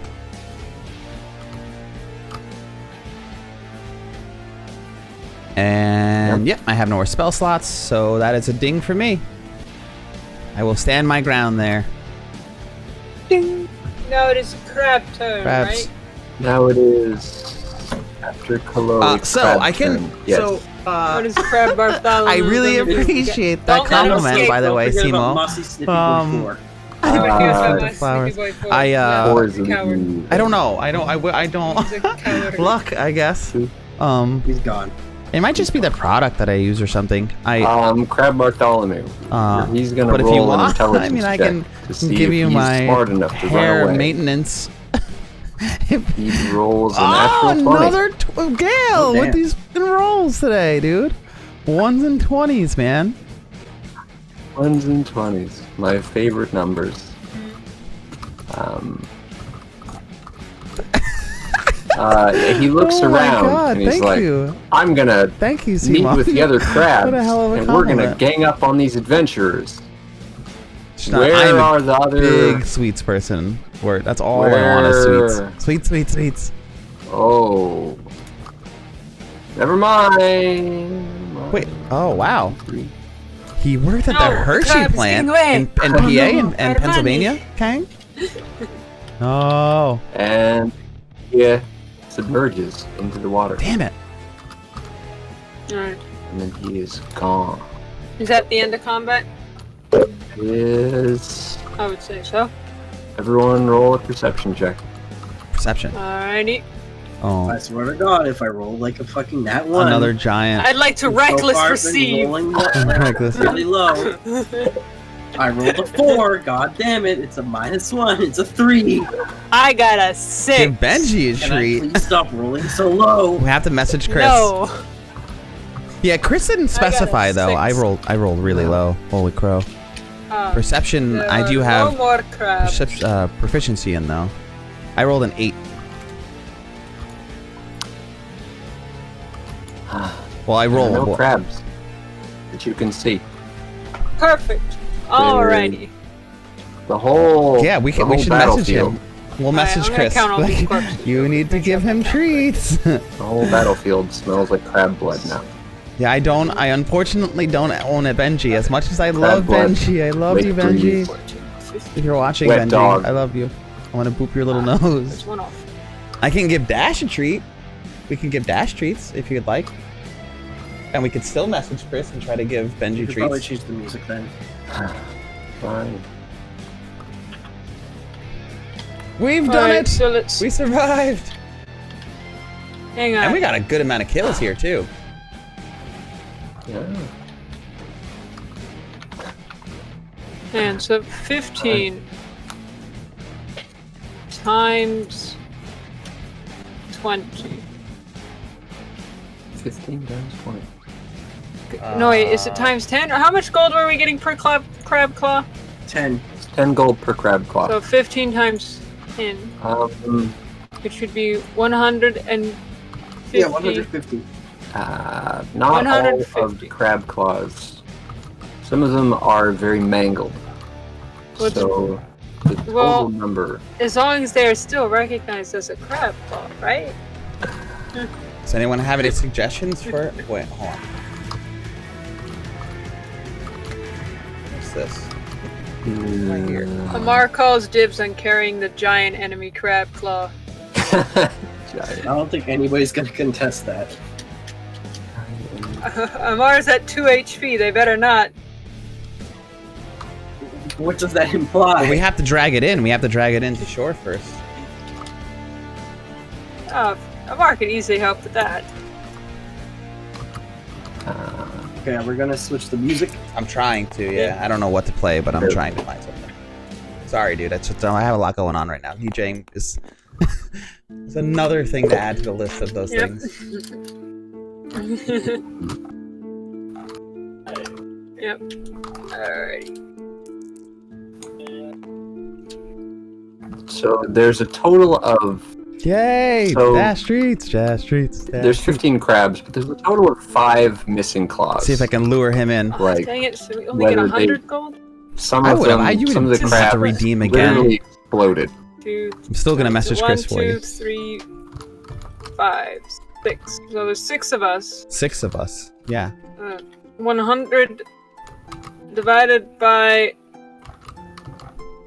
And yep, I have no more spell slots, so that is a ding for me. I will stand my ground there. Ding! No, it is a crab turn, Crabs. right? Now it is after Kallow. So crab I can. turn. Yes. So What is crab Bartholomew? I really gonna do? appreciate that Don't let him compliment, escape. by the Don't way, forget about Simo. Mossy Snippy Um, Boy 4. Everybody cares about my flowers. Sneaky Boy 4. I, Yeah, Or he's is a it coward. you? I don't know. I don't. He's a coward. Luck, I guess. He's gone. It might just be the product that I use or something. Crab Bartholomew. He's gonna but if roll you an want, intelligence I mean, I check can to see give if you he's my smart enough to run hair away. maintenance. He rolls a Oh, natural 20. another Gale Oh, with damn. these fucking rolls today, dude. 1s and 20s, man. 1s and 20s, my favorite numbers. He looks Oh my around God, and he's thank like, you. I'm gonna Thank you, meet Simo. with the other crabs, What a hell of a and we're gonna compliment. gang up on these adventurers. I'm Where a are the other... big sweets person. That's all I want is Where- sweets. Sweets, sweets, sweets. Oh. Never mind. Wait. Oh, wow. 3. He worked at No, the Hershey crab's plant getting away. in PA and Out of Pennsylvania, Kang? Oh, And yeah, submerges into the water. damn it. Alright. And then he is gone. Is that the end of combat? Is I would say so. Everyone roll a perception check. Perception. Alrighty. Oh, I swear to God, if I roll like a fucking nat one, another giant. I'd like to so reckless far been receive. rolling Reckless. really low. I rolled a 4. God damn it! It's a -1. It's a 3. I got a Give 6. Benji a Can I treat. please stop rolling so low? We have to message Chris. No. Yeah, Chris didn't I got a specify though. 6. I rolled really low. Holy crow. Perception, I do have No more crabs. proficiency in though. I rolled an 8. Well, I rolled. No crabs that you can see. Perfect. Alrighty. The whole Yeah, we the whole should message battlefield- him. We'll message I'm gonna Chris. count all these Like, corpses. you need to give him treats. The whole battlefield smells like crab blood now. Yeah, I unfortunately don't own a Benji. As much as I love blood. Benji, I love Lake you, Benji. breeze. If you're watching, Wet Benji, dog. I love you. I want to boop your little nose. There's one off. I can give Dash a treat. We can give Dash treats if you'd like. And we could still message Chris and try to give Benji You could probably treats. change the music then. Fine. We've done Alright, it! so let's We survived! hang on. And we got a good amount of kills here, too. Yeah. And so 15 times 20. 15 times 20. No, wait, is it times 10? Or how much gold were we getting per crab claw? 10. It's 10 gold per crab claw. So 15 times 10, which would be 150. Yeah, 150. Not all 150. of the crab claws. Some of them are very mangled. What's- So the total Well- number. As long as they're still recognized as a crab claw, right? Does anyone have any suggestions for... Wait, hold on. What's this? Right here. Amar calls dibs on carrying the giant enemy crab claw. I don't think anybody's gonna contest that. Amar's at 2 HP, they better not. What does that imply? Well, we have to drag it in. We have to drag it into shore first. Oh, Amar can easily help with that. Okay, we're gonna switch the music. I'm trying to, yeah. I don't know what to play, but I'm trying to find something. Sorry, dude. That's just, I have a lot going on right now. DJing is it's another thing to add to the list of those Yep. things. Yep. Alrighty. So there's a total of Yay! So- Dash treats, dash treats. there's 15 crabs, but there's a total of 5 missing claws. See if I can lure him in. Like Dang it, so we only get whether 100 gold? some I of would have. them, You some of would the have to crabs redeem again. literally exploded. 2, I'm still gonna message Chris for 1, 2, you. 3, 5, 6. So there's 6 of us. 6 of us. Yeah. 100 divided by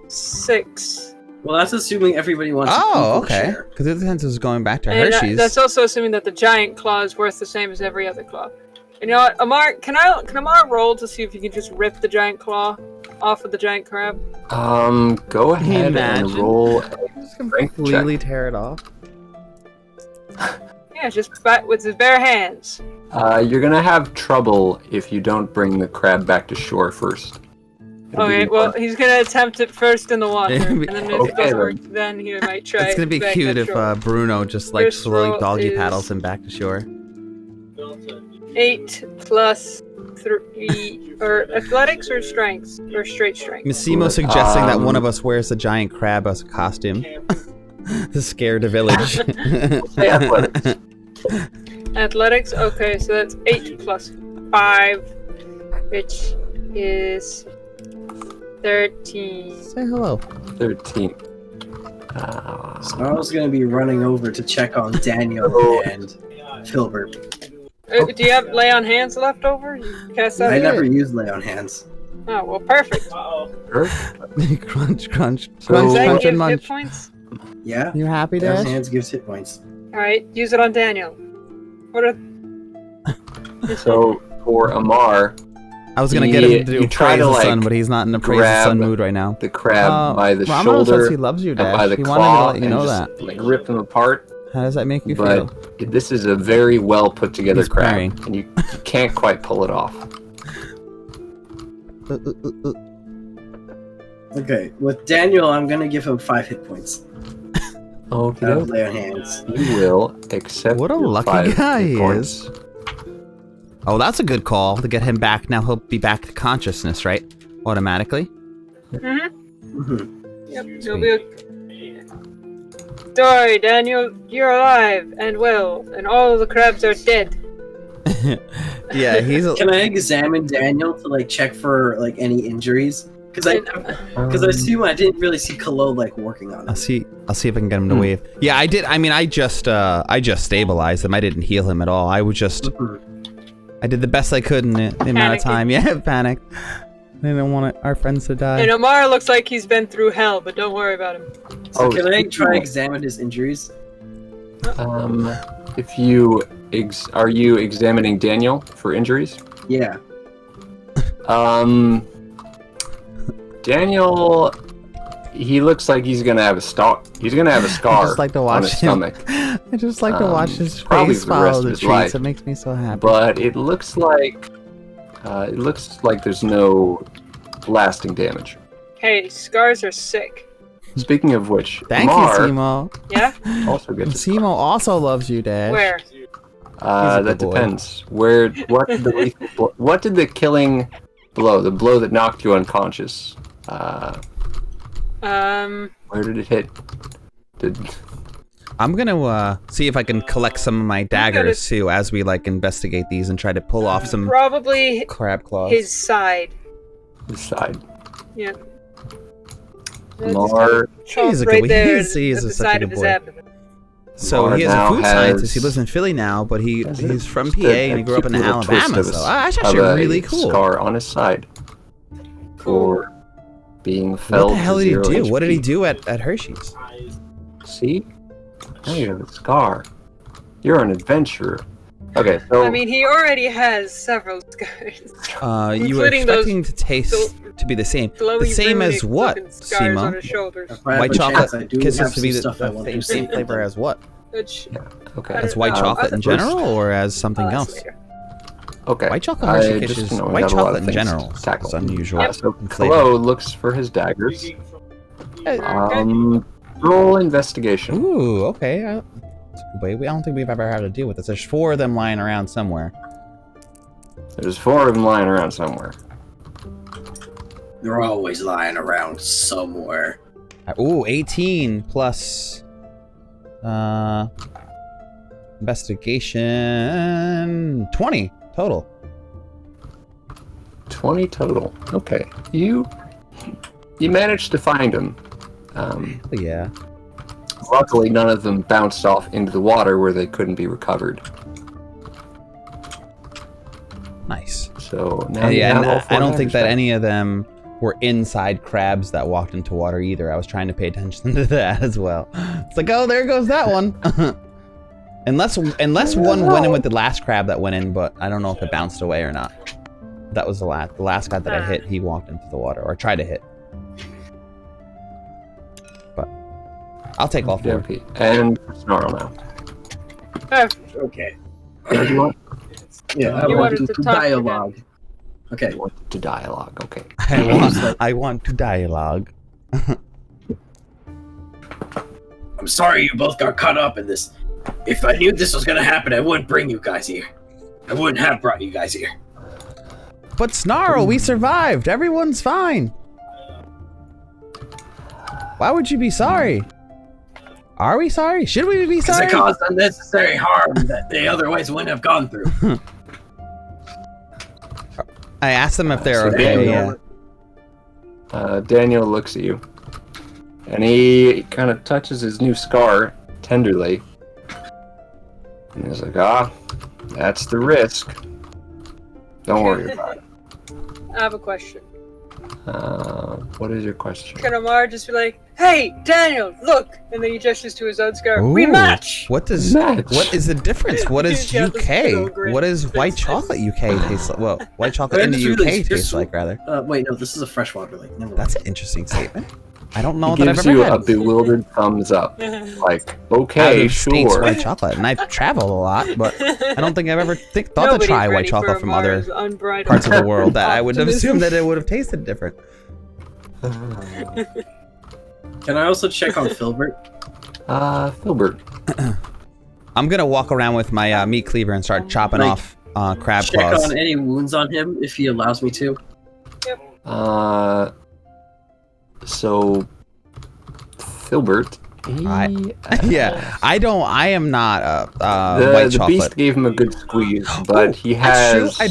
6. Well, that's assuming everybody wants an Oh, equal okay. share. Because the sense is going back to And Hershey's. that's also assuming that the giant claw is worth the same as every other claw. And you know what, Amar, can Amar roll to see if you can just rip the giant claw off of the giant crab? Go ahead and Imagine. roll a Just strength completely check. tear it off. Yeah, just with his bare hands. You're gonna have trouble if you don't bring the crab back to shore first. It'll Okay, be well, fun. he's gonna attempt it first in the water, It'll and be- then if Okay, it doesn't then. work, then he might try. It's gonna be back cute to if shore. Bruno just like First slowly roll doggy is- paddles him back to shore. 8 plus 3, or athletics or strengths or straight strength. Massimo suggesting that one of us wears the giant crab as a costume to scare the village. Say athletics. Athletics. Okay, so that's 8 plus 5, which is 13. Say hello. 13. Snarl's gonna be running over to check on Daniel and Filbert. Do you have lay on hands left over? You cast that. I in? never use lay on hands. Oh well, perfect. Sure. Crunch, crunch, So- crunch, Does that crunch, give and hit munch. points? Yeah? You happy, Lay on Dash? hands gives hit points. All right, use it on Daniel. What are? So for Amar, I was gonna get him to do praise the sun, like, but he's not in the praise the sun mood right now. The crab by the Ramo shoulder, says he loves you, Dash. by the He claw, wanted me to let you know and that. just, like, rip them apart. How does that make you feel? But this is a very well put together He's crab, purring. and you can't quite pull it off. Okay, with Daniel, I'm gonna give him 5 hit points. Okay. Out of lay on hands. You will accept. What a your lucky 5 guy hit he points. is. Oh, that's a good call to get him back. Now he'll be back to consciousness, right? Automatically. Yep, you'll be Sorry, Daniel, you're alive and well, and all of the crabs are dead. Yeah, he's. Can I examine Daniel to like check for like any injuries? Because I assume I didn't really see Kallow like working on it. I'll see if I can get him to wave. Yeah, I did. I mean, I just stabilized him. I didn't heal him at all. I was just. I did the best I could in the amount of time. Yeah, panicked. I didn't want our friends to die. And Amar looks like he's been through hell, but don't worry about him. So can I try to examine his injuries? If you are you examining Daniel for injuries? Yeah. Daniel, he looks like he's gonna have a scar. He's gonna have a scar I just like to watch on his him. stomach. I just like to watch his probably face for the rest follow of the his trees. life. It makes me so happy. But it looks like there's no lasting damage. Hey, scars are sick. Speaking of which, Thank Amar you, Simo. Yeah? also gets a Simo also loves you, Dash. Where? That good boy. depends. What did the killing blow? The blow that knocked you unconscious. Where did it hit? I'm gonna see if I can collect some of my daggers too as we like investigate these and try to pull off some Probably crab claws. his side. His side. Yeah. Amar. He's a right good boy. there He is at the such a side good of his boy. abdomen. So Amar he is a now food scientist. He has- lives in Philly now, but he's from PA Just and he grew up in cute little twist Alabama. of So his- that's of actually a really cool. Scar on his side for being felled. What the hell to did he 0 do? HP. What did he do at Hershey's? See? Now you have a scar. You're an adventurer. Okay, so I mean, he already has several scars. You were Including those expecting to taste to be the same. The Glowy, same really as what, looking scars on his Simo? shoulders. If I have White a chance, chocolate I do kisses have to be some the stuff I want to same say. flavor as what? Which, okay. I As don't white know. chocolate in general, or as something I'll else? ask later. Okay. White chocolate Hershey I Kisses. just, we White got a lot chocolate of in things general to tackle. is unusual. So in flavor. Kallow looks for his daggers. Roll investigation. Ooh, okay. That's a good way. I don't think we've ever had to deal with this. There's 4 of them lying around somewhere. There's 4 of them lying around somewhere. They're always lying around somewhere. Ooh, 18 plus investigation 20 total. 20 total. Okay. You managed to find them. Yeah. Luckily, none of them bounced off into the water where they couldn't be recovered. Nice. So now you Yeah, have and all 4 I don't think daggers that back. any of them were inside crabs that walked into water either. I was trying to pay attention to that as well. It's like, oh, there goes that one. unless one went in with the last crab that went in, but I don't know if it bounced away or not. That was the last guy that I hit. He walked into the water, or tried to hit. But I'll take all 4. Okay. And Snarl now. Oh, Okay. What do you want? Yeah, I You want wanted to to talk to dialogue. Okay. You want to dialogue. Okay. I want to dialogue. I'm sorry you both got caught up in this. If I knew this was gonna happen, I wouldn't bring you guys here. I wouldn't have brought you guys here. But Snarl, we survived. Everyone's fine. Why would you be sorry? Are we sorry? Should we be Because sorry? it caused unnecessary harm that they otherwise wouldn't have gone through. I asked them if they're So okay. Daniel- Yeah. Daniel looks at you, and he kind of touches his new scar tenderly, and he's like, that's the risk. Don't worry about it. I have a question. What is your question? Can Amar just be like, "Hey, Daniel, look," and then he gestures to his own scar. We Ooh, match. What is the difference? What is Yeah, this big old UK? grin. What is white chocolate UK taste like? Well, white chocolate in the It's really UK tastes like, rather. Wait, no, this is a freshwater lake. Never mind. That's an interesting statement. I don't know He that I've gives ever you had a bewildered thumbs up. Like, okay, out-of-state sure. white chocolate, and I've traveled a lot, but I don't think I've ever thought to Nobody's try white ready chocolate for from Amar's other unbridled parts of the world. That I would have optimism. assumed that it would have tasted different. Can I also check on Filbert? Filbert. I'm gonna walk around with my meat cleaver and start chopping Like, off crab Check claws. on any wounds on him if he allows me to. So Filbert. Yeah, I am not The white chocolate. beast gave him a good squeeze, but he has. That's true.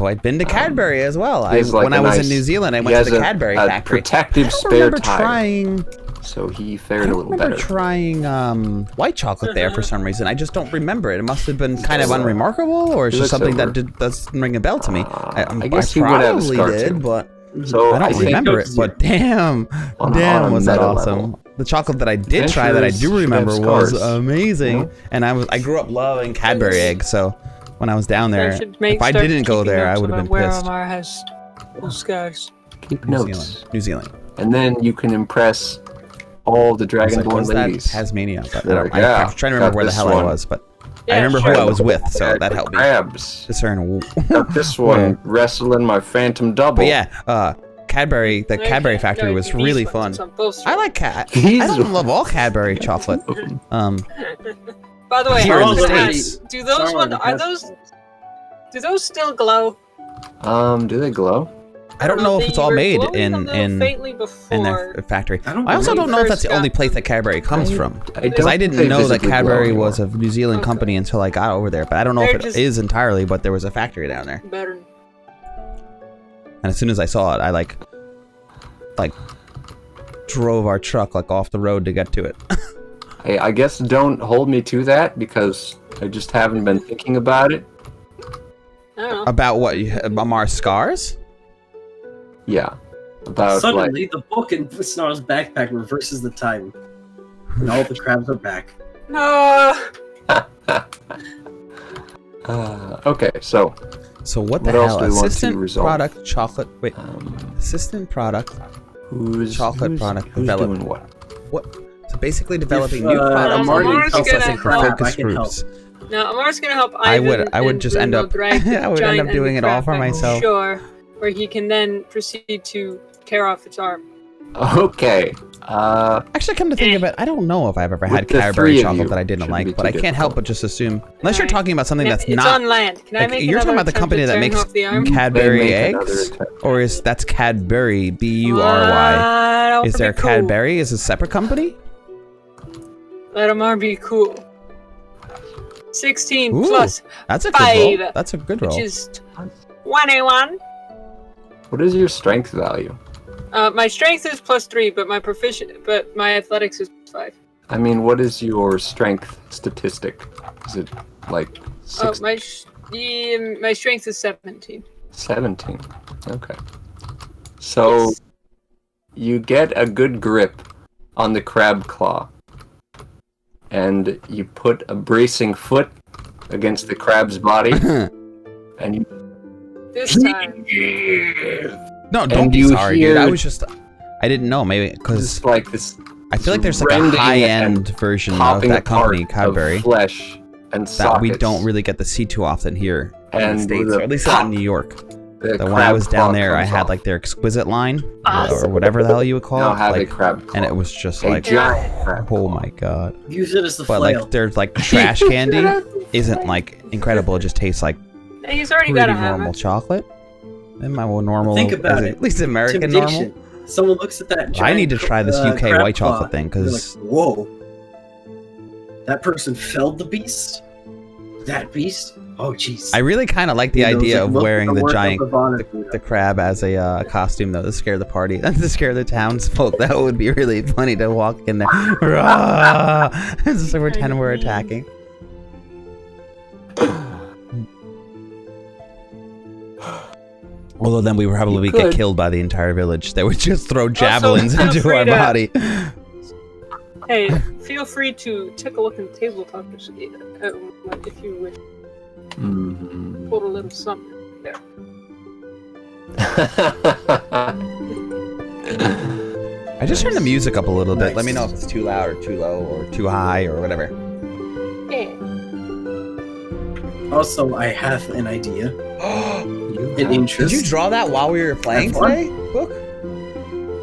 I've been to Cadbury as well. he has like when a I was in nice- New Zealand, I he went to has the a- Cadbury a factory. protective I don't spare remember tire, trying. so he I fared a don't little remember better. trying white chocolate there for some reason. I just don't remember it. It must have been kind of unremarkable, or it's He just looks something over. that doesn't ring a bell to me. I guess he would probably have a scar did, too. but So I don't think remember it. But damn, on a was that meta awesome! level, The chocolate that I did try that I do adventurers remember should have was scars. amazing, You know? and I grew up loving Cadbury eggs. So when I was down there, if I start didn't go keeping there, I notes would have about been where pissed. Amar has scars. keep New notes, Zealand, New Zealand. and then you can impress all the I was like, Dragonborn what's that? ladies. Tasmania. But They're I like, I'm yeah, trying to remember got where the this hell I one. was, but Yeah, I remember sure. who I was with, so that Like helped me crabs. discern. Got this one wrestling my phantom double. But yeah, Cadbury, the Okay, Cadbury factory no, was these really ones fun. on both I sides. like cat. These I don't love all Cadbury chocolate. By the way, Here I in was the gonna States. ask, do those Sorry, ones are because- those? Do those still glow? Do they glow? I don't know if They it's all were made glowing a in little faintly in before. their factory. I don't I also believe don't know if that's the first only got place that Cadbury comes from. Because don't I think didn't they know that visibly glow Cadbury anymore. was a New Zealand company until I got over there. But I don't know They're if it just- is entirely, but there was a factory down there. Better. And as soon as I saw it, I like drove our truck like off the road to get to it. Hey, I guess don't hold me to that because I just haven't been thinking about it. I don't know. About what? Amar's scars? Yeah, about Suddenly, the book in Snarl's backpack reverses the time. And all the crabs are back. No. okay, so So what the What else hell? do we want to Assistant resolve? product chocolate. Wait, assistant product. who's Chocolate product who's development. doing what? What? So basically developing If, new products Amar and needs processing gonna for help, focus I can help. groups. No, Amar's gonna help I Ivan. would and just end Bruno up- drag the I would end giant up and doing the it all crab for back myself. Sure, where he can then proceed to tear off its arm. Okay, Actually, come to think of it, I don't know if I've ever had With the Cadbury three of chocolate you, that I didn't shouldn't like, be but too I can't help difficult. but just assume. Unless you're Alright. talking about something that's it's not. on land. Can I Like, make you're talking another about the attempt company at that tearing makes off the arm? Cadbury They make another eggs, attempt. or is that's Cadbury Bury? That Is would there be cool. Cadbury? Is it a separate company? Let Amar be cool. 16 Ooh, plus, that's a good roll. 5, That's a good which roll. is 21. what is your strength value? My strength is +3, but my athletics is +5. I mean, what is your strength statistic? Is it like Oh, 6, my strength is 17. 17? Okay. So you get a good grip on the crab claw, and you put a bracing foot against the crab's body, and you This time, No, don't And be you sorry, dude. I hear- was just. I didn't know. Maybe because just like this I feel like there's like a rending high-end and version of popping that company, apart of Cadbury, flesh and that we sockets, don't really get to see too often here in the And States, the or at least not in pop, New York. the That when I crab was down claw there, I comes had off. like their exquisite line, Awesome. or whatever the hell you would call Now it, have a like, crab claw. and it was just a like, giant crab oh claw. my god. Use it as the But flail. like, there's like trash candy isn't like incredible. It just tastes like he's already pretty got a hammer. normal chocolate. And my normal, Think about it. at least American Temptation. normal. Someone looks at that I giant, need to try this UK crab white claw, chocolate thing, they're like, because whoa, that person felled the beast? That beast? Oh, jeez. I really kind of like the You know, it's idea like of most wearing the work giant, of honor, the crab as a costume, though, to scare the party, to scare the townsfolk. That would be really funny to walk in there. Rah! It's just like pretend we're attacking. Although then we would probably get killed by the entire village. They would just throw javelins into our body. Hey, feel free to take a look in tabletop if you wish. Put a little something there. I just turned the music up a little bit. Let me know if it's too loud or too low or too high or whatever. Yeah. Also, I have an idea. An interest. Did you draw that while we were playing today, Book?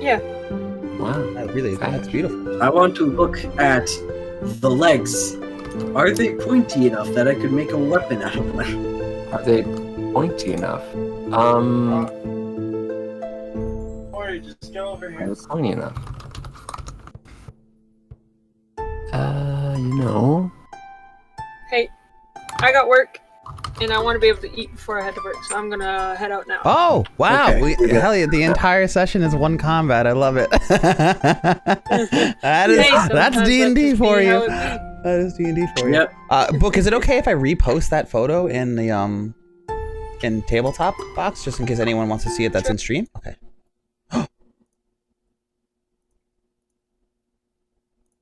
Yeah. Wow. That's beautiful. I want to look at the legs. Are they pointy enough that I could make a weapon out of them? Are they pointy enough? Just go over Are they pointy enough? You know. Hey, I got work, and I want to be able to eat before I head to work, so I'm gonna head out now. Oh, wow. Okay. Hell yeah, the entire session is one combat. I love it. That's D&D for you. That is D&D for you. Yep. Book, is it okay if I repost that photo in the in tabletop box just in case anyone wants to see it that's in stream? Okay.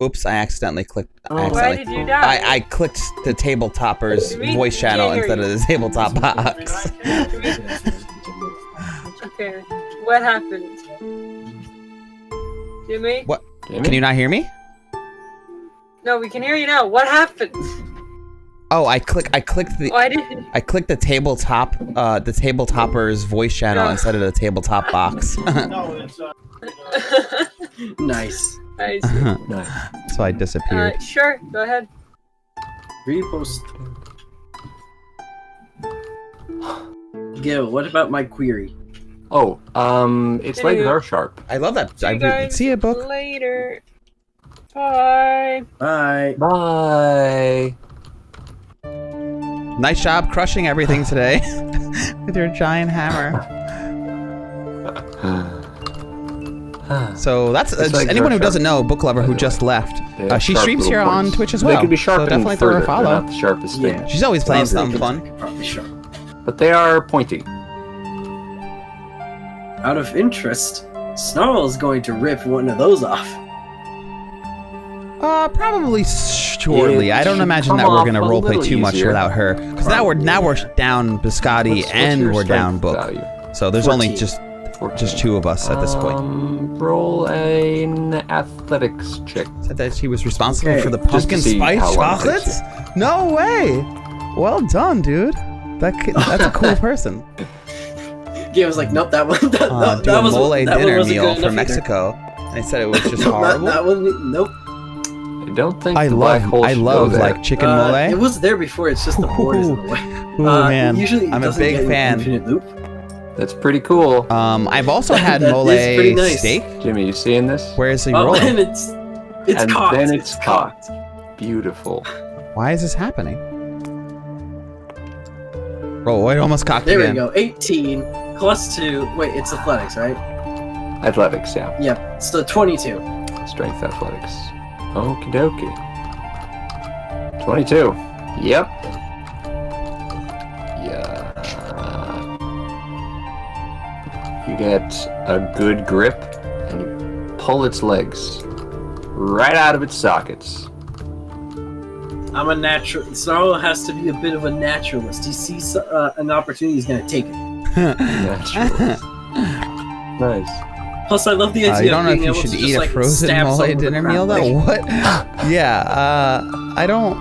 Oops, I accidentally clicked. Why did you die? I clicked the tabletopper's voice channel instead of the tabletop box. Okay, what happened? Jimmy? What? Can you not hear me? No, we can hear you now. What happened? Oh, I clicked the. Why did? I clicked the tabletopper's voice channel instead of the tabletop box. Nice. Nice. So I disappeared. Sure, go ahead. Repost. Gil, what about my query? Oh, its legs are sharp. I love that. See a book later. Bye. Bye. Bye. Nice job crushing everything today with your giant hammer. So that's just anyone who doesn't know, Book Lover who just left. She streams here on Twitch as well. They could be sharp, so definitely throw her a follow. Not the sharpest thing. She's always playing something fun. Probably sharp. But they are pointy. Out of interest, Snarl is going to rip one of those off. Probably shortly. I don't imagine that we're gonna roleplay too much without her, because now we're down Biscotti and we're down Book. Value? So there's 14. only just two of us at this point. Roll an athletics check. Said that she was responsible for the Just to pumpkin see spice how long it takes chocolates? No way! Well done, dude. That's a cool person. Gabe was like, nope, that one. That Do a was mole dinner wasn't meal good from enough either. Mexico. And they said it was just Nope, horrible. that wasn't. Nope. I don't think I the black hole love should go there. like chicken mole. It was there before. It's just the board is in the way. Ooh, man. Usually it I'm a doesn't big get an fan. infinite loop. That's pretty cool. I've also had That mole is pretty nice. steak. Jimmy, you seeing this? Where is he Oh, rolling? and it's And cocked. then it's cocked. Beautiful. Why is this happening? Roll. It almost cocked There again. we go. 18 plus 2. Wait, it's athletics, right? Athletics, yeah. Yep. So 22. Strength athletics. Okie dokie. 22. Yep. Yeah. You get a good grip and you pull its legs right out of its sockets. I'm a natural. Snarl has to be a bit of a naturalist. He sees an opportunity, he's gonna take it. Naturalist. Nice. Plus, I love the idea You don't of know if being you able should to eat just, a like, frozen stab mole someone with dinner a meal crab though? leg. What? Yeah, I don't...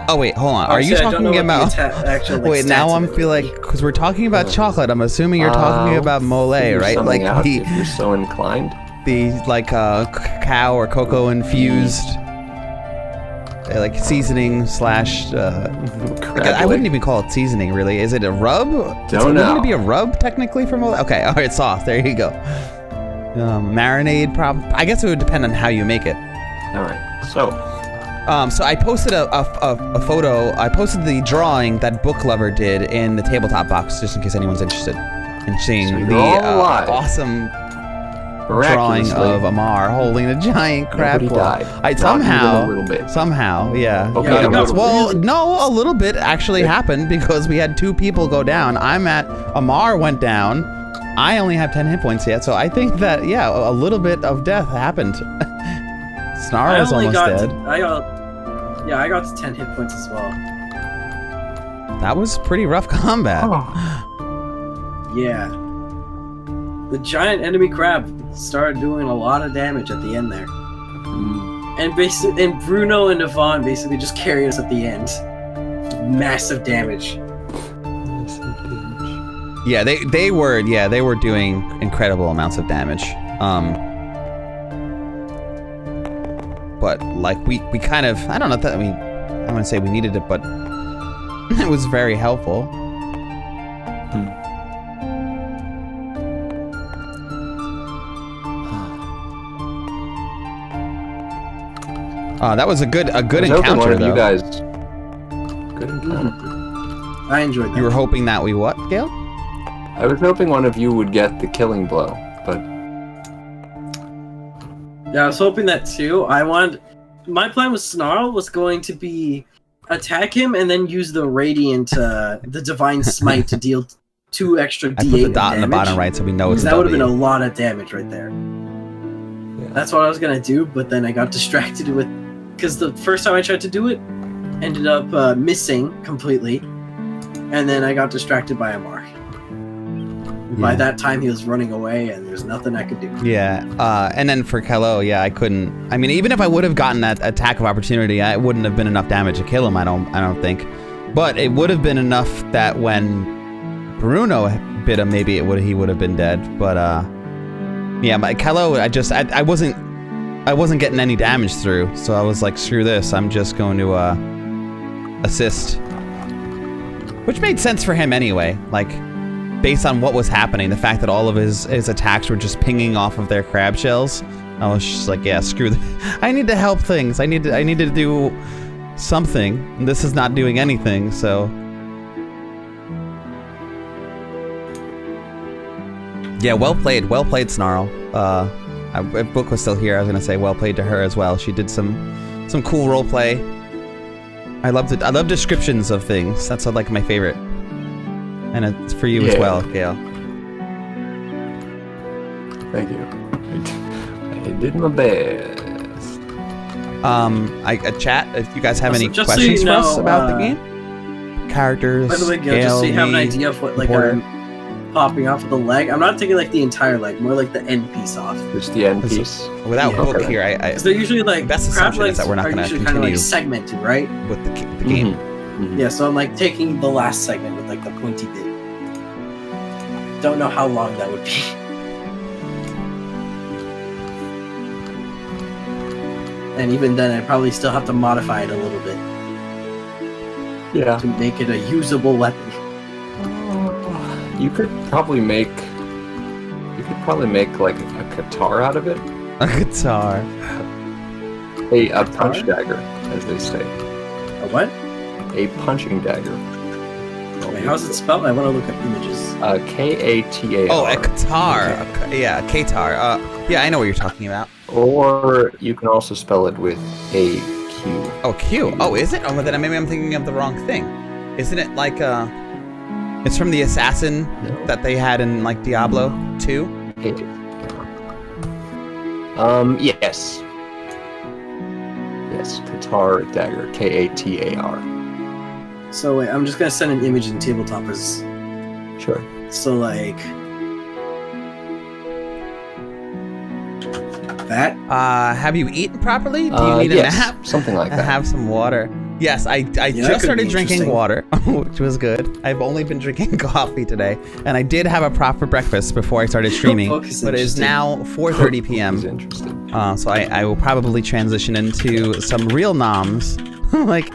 Oh wait, hold on. Are you Honestly, I don't know talking what the about... actual, like, Wait, now stats I'm of it feel would like... be. Because we're talking about chocolate, I'm assuming you're talking about mole, Figure right? something Like out the... if you're so inclined. The, like, cacao or cocoa infused... like seasoning slash... I wouldn't even call it seasoning, really. Is it a rub? Don't Wouldn't know. it be a rub, technically, for mole? Okay, alright, sauce. There you go. Marinade, I guess it would depend on how you make it. Alright, so. So I posted a photo. I posted the drawing that Book Lover did in the tabletop box, just in case anyone's interested in seeing So the you're all alive. awesome drawing of Amar holding a giant crab Nobody claw. died. I Not even somehow, a little bit. yeah. Okay, Yeah, no, Well, no, a little bit actually happened because we had 2 people go down. Amar went down. I only have 10 hit points yet, so I think that, yeah, a little bit of death happened. Snarl was almost dead. I got to 10 hit points as well. That was pretty rough combat. Oh. Yeah. The giant enemy crab started doing a lot of damage at the end there. And Bruno and Yvonne basically just carried us at the end. Massive damage. Yeah, they were doing incredible amounts of damage. But like we kind of, I don't know that, I mean, I don't want to say we needed it, but it was very helpful. That was a good encounter though. You guys. Good encounter. I enjoyed that. You were hoping that we what, Gale? I was hoping one of you would get the killing blow, but Yeah, I was hoping that too. My plan with Snarl was going to be attack him and then use the Radiant, the Divine Smite to deal 2 extra D8 I put the dot in the damage. bottom right so we know it's a That would have been a W. lot of damage right there. That's what I was gonna do, but then I got distracted with, because the first time I tried to do it, ended up missing completely, and then I got distracted by Amar. By that time, he was running away, and there's nothing I could do. Yeah, and then for Kallow, yeah, I couldn't. I mean, even if I would have gotten that attack of opportunity, it wouldn't have been enough damage to kill him. I don't think. But it would have been enough that when Bruno bit him, maybe he would have been dead. But yeah, but Kallow, I wasn't getting any damage through, so I was like, screw this. I'm just going to assist, which made sense for him anyway. Like, based on what was happening, the fact that all of his attacks were just pinging off of their crab shells, I was just like, yeah, screw that. I need to help things. I need to do something. And this is not doing anything, so. Yeah, well played, Snarl. If Book was still here, I was gonna say well played to her as well. She did some cool role play. I love descriptions of things. That's like my favorite. And it's for you as well, Gale. thank you. I did my best. Chat, if you guys have any just so questions you for us know, about the game, characters. By the way, Gale, just so you have an idea of what important. I'm popping off of the leg. I'm not taking like the entire leg, more like the end piece off. Just the end piece. Without Yeah. Book here, Because they're usually like best crab assumption is legs that we're not are gonna usually kind of continue like segmented, right? with the game. Mhm. Yeah, so I'm like taking the last segment with like the pointy bit. Don't know how long that would be. And even then, I probably still have to modify it a little bit Yeah. to make it a usable weapon. You could probably make like a guitar out of it. A guitar. A punch dagger, as they say. A what? A punching dagger. Wait, how's it spelled? I want to look up images. Katar. Oh, a guitar. Yeah, a Katar. Yeah, I know what you're talking about. Or you can also spell it with a Q. Oh, Q. Oh, is it? Oh, well, then maybe I'm thinking of the wrong thing. Isn't it like it's from the assassin that they had in like Diablo 2? Yes. Yes, Katar dagger. Katar. So wait, I'm just gonna send an image in tabletop as Sure. so like that. Have you eaten properly? Do you need a yes, nap? something like that. Have some water. Yes, I that just could started be drinking interesting. water, which was good. I've only been drinking coffee today, and I did have a proper breakfast before I started streaming. Book is But it is interesting. now 4:30 He's p.m. interested. So I will probably transition into some real noms, like.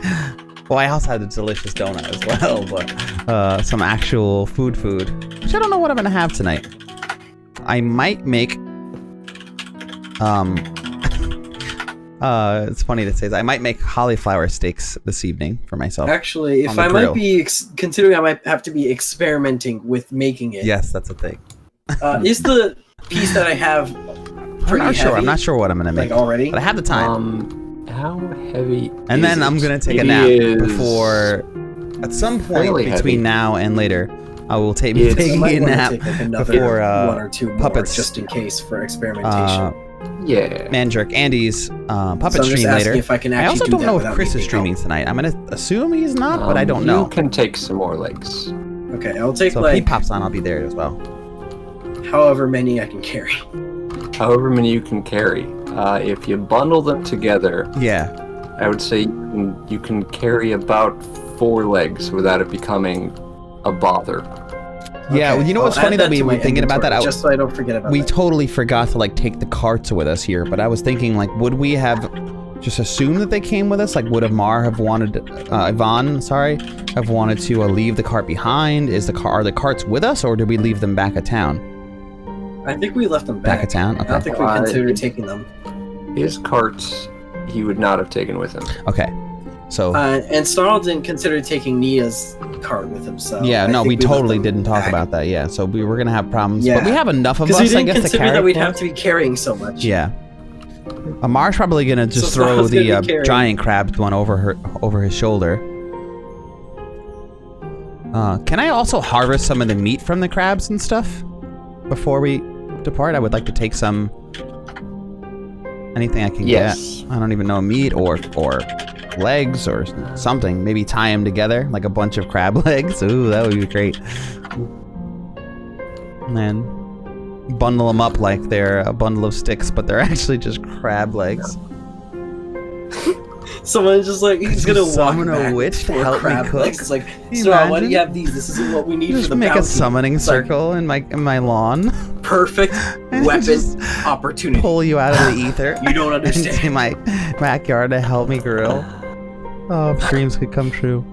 Well, I also had a delicious donut as well, but some actual food, which I don't know what I'm gonna have tonight. I might make. It's funny to say this. I might make cauliflower steaks this evening for myself. Actually, if on the I grill. might be considering, I might have to be experimenting with making it. Yes, that's a thing. Is the piece that I have pretty I'm not sure. heavy, I'm not sure what I'm gonna make. Like already. But I have the time. How heavy? And then I'm gonna take a nap before. At some point between heavy. now and later, I will be It's- taking might a wanna nap take, like, another before one or two more, puppets. just in case for experimentation. Yeah. Manjerk Andy's puppet So I'm just stream asking later. if I can I actually also do don't that know if without Chris is needing streaming help. tonight. I'm gonna assume he's not, but I don't know. You can take some more legs. Okay, I'll take So if he like pops on, I'll be there as well. however many I can carry. However many you can carry. If you bundle them together, Yeah. I would say you can carry about 4 legs without it becoming a bother. Yeah, Okay, well, you know what's I'll funny add that we to were my thinking about that? inventory, just so I don't forget about We that. totally forgot to like take the carts with us here, but I was thinking like, would we have just assumed that they came with us? Like, would Amar have wanted, Yvonne, sorry, have wanted to leave the cart behind? Are the carts with us, or did we leave them back at town? I think we left them Back back. at town? I don't Okay. think we considered taking them. His carts, he would not have taken with him. Okay. So And Snarl didn't consider taking Nia's cart with him, so yeah, I no, think we left totally them didn't talk back. about that. Yeah, so we were gonna have problems, Yeah. but we have enough of us, Because we I didn't guess, to consider carry. that we'd for have us. to be carrying so much. Yeah. Amar's probably gonna just So throw Snarl's the gonna be carrying. giant crab one over his shoulder. Can I also harvest some of the meat from the crabs and stuff before we depart? I would like to take some. Anything I can Yes. get. I don't even know, meat or legs or something. Maybe tie them together like a bunch of crab legs. Ooh, that would be great. And then bundle them up like they're a bundle of sticks, but they're actually just crab legs. Someone's just like, he's gonna walk Summon a back witch to for help me crab cook? legs. It's like, you Snarl, why do imagine? you have these? This isn't what we need Just for the make bounty. a summoning It's like, circle in my lawn. perfect And weapon just opportunity. Pull you out of the ether. You don't Into understand. my backyard to help me grill. Oh, if dreams could come true.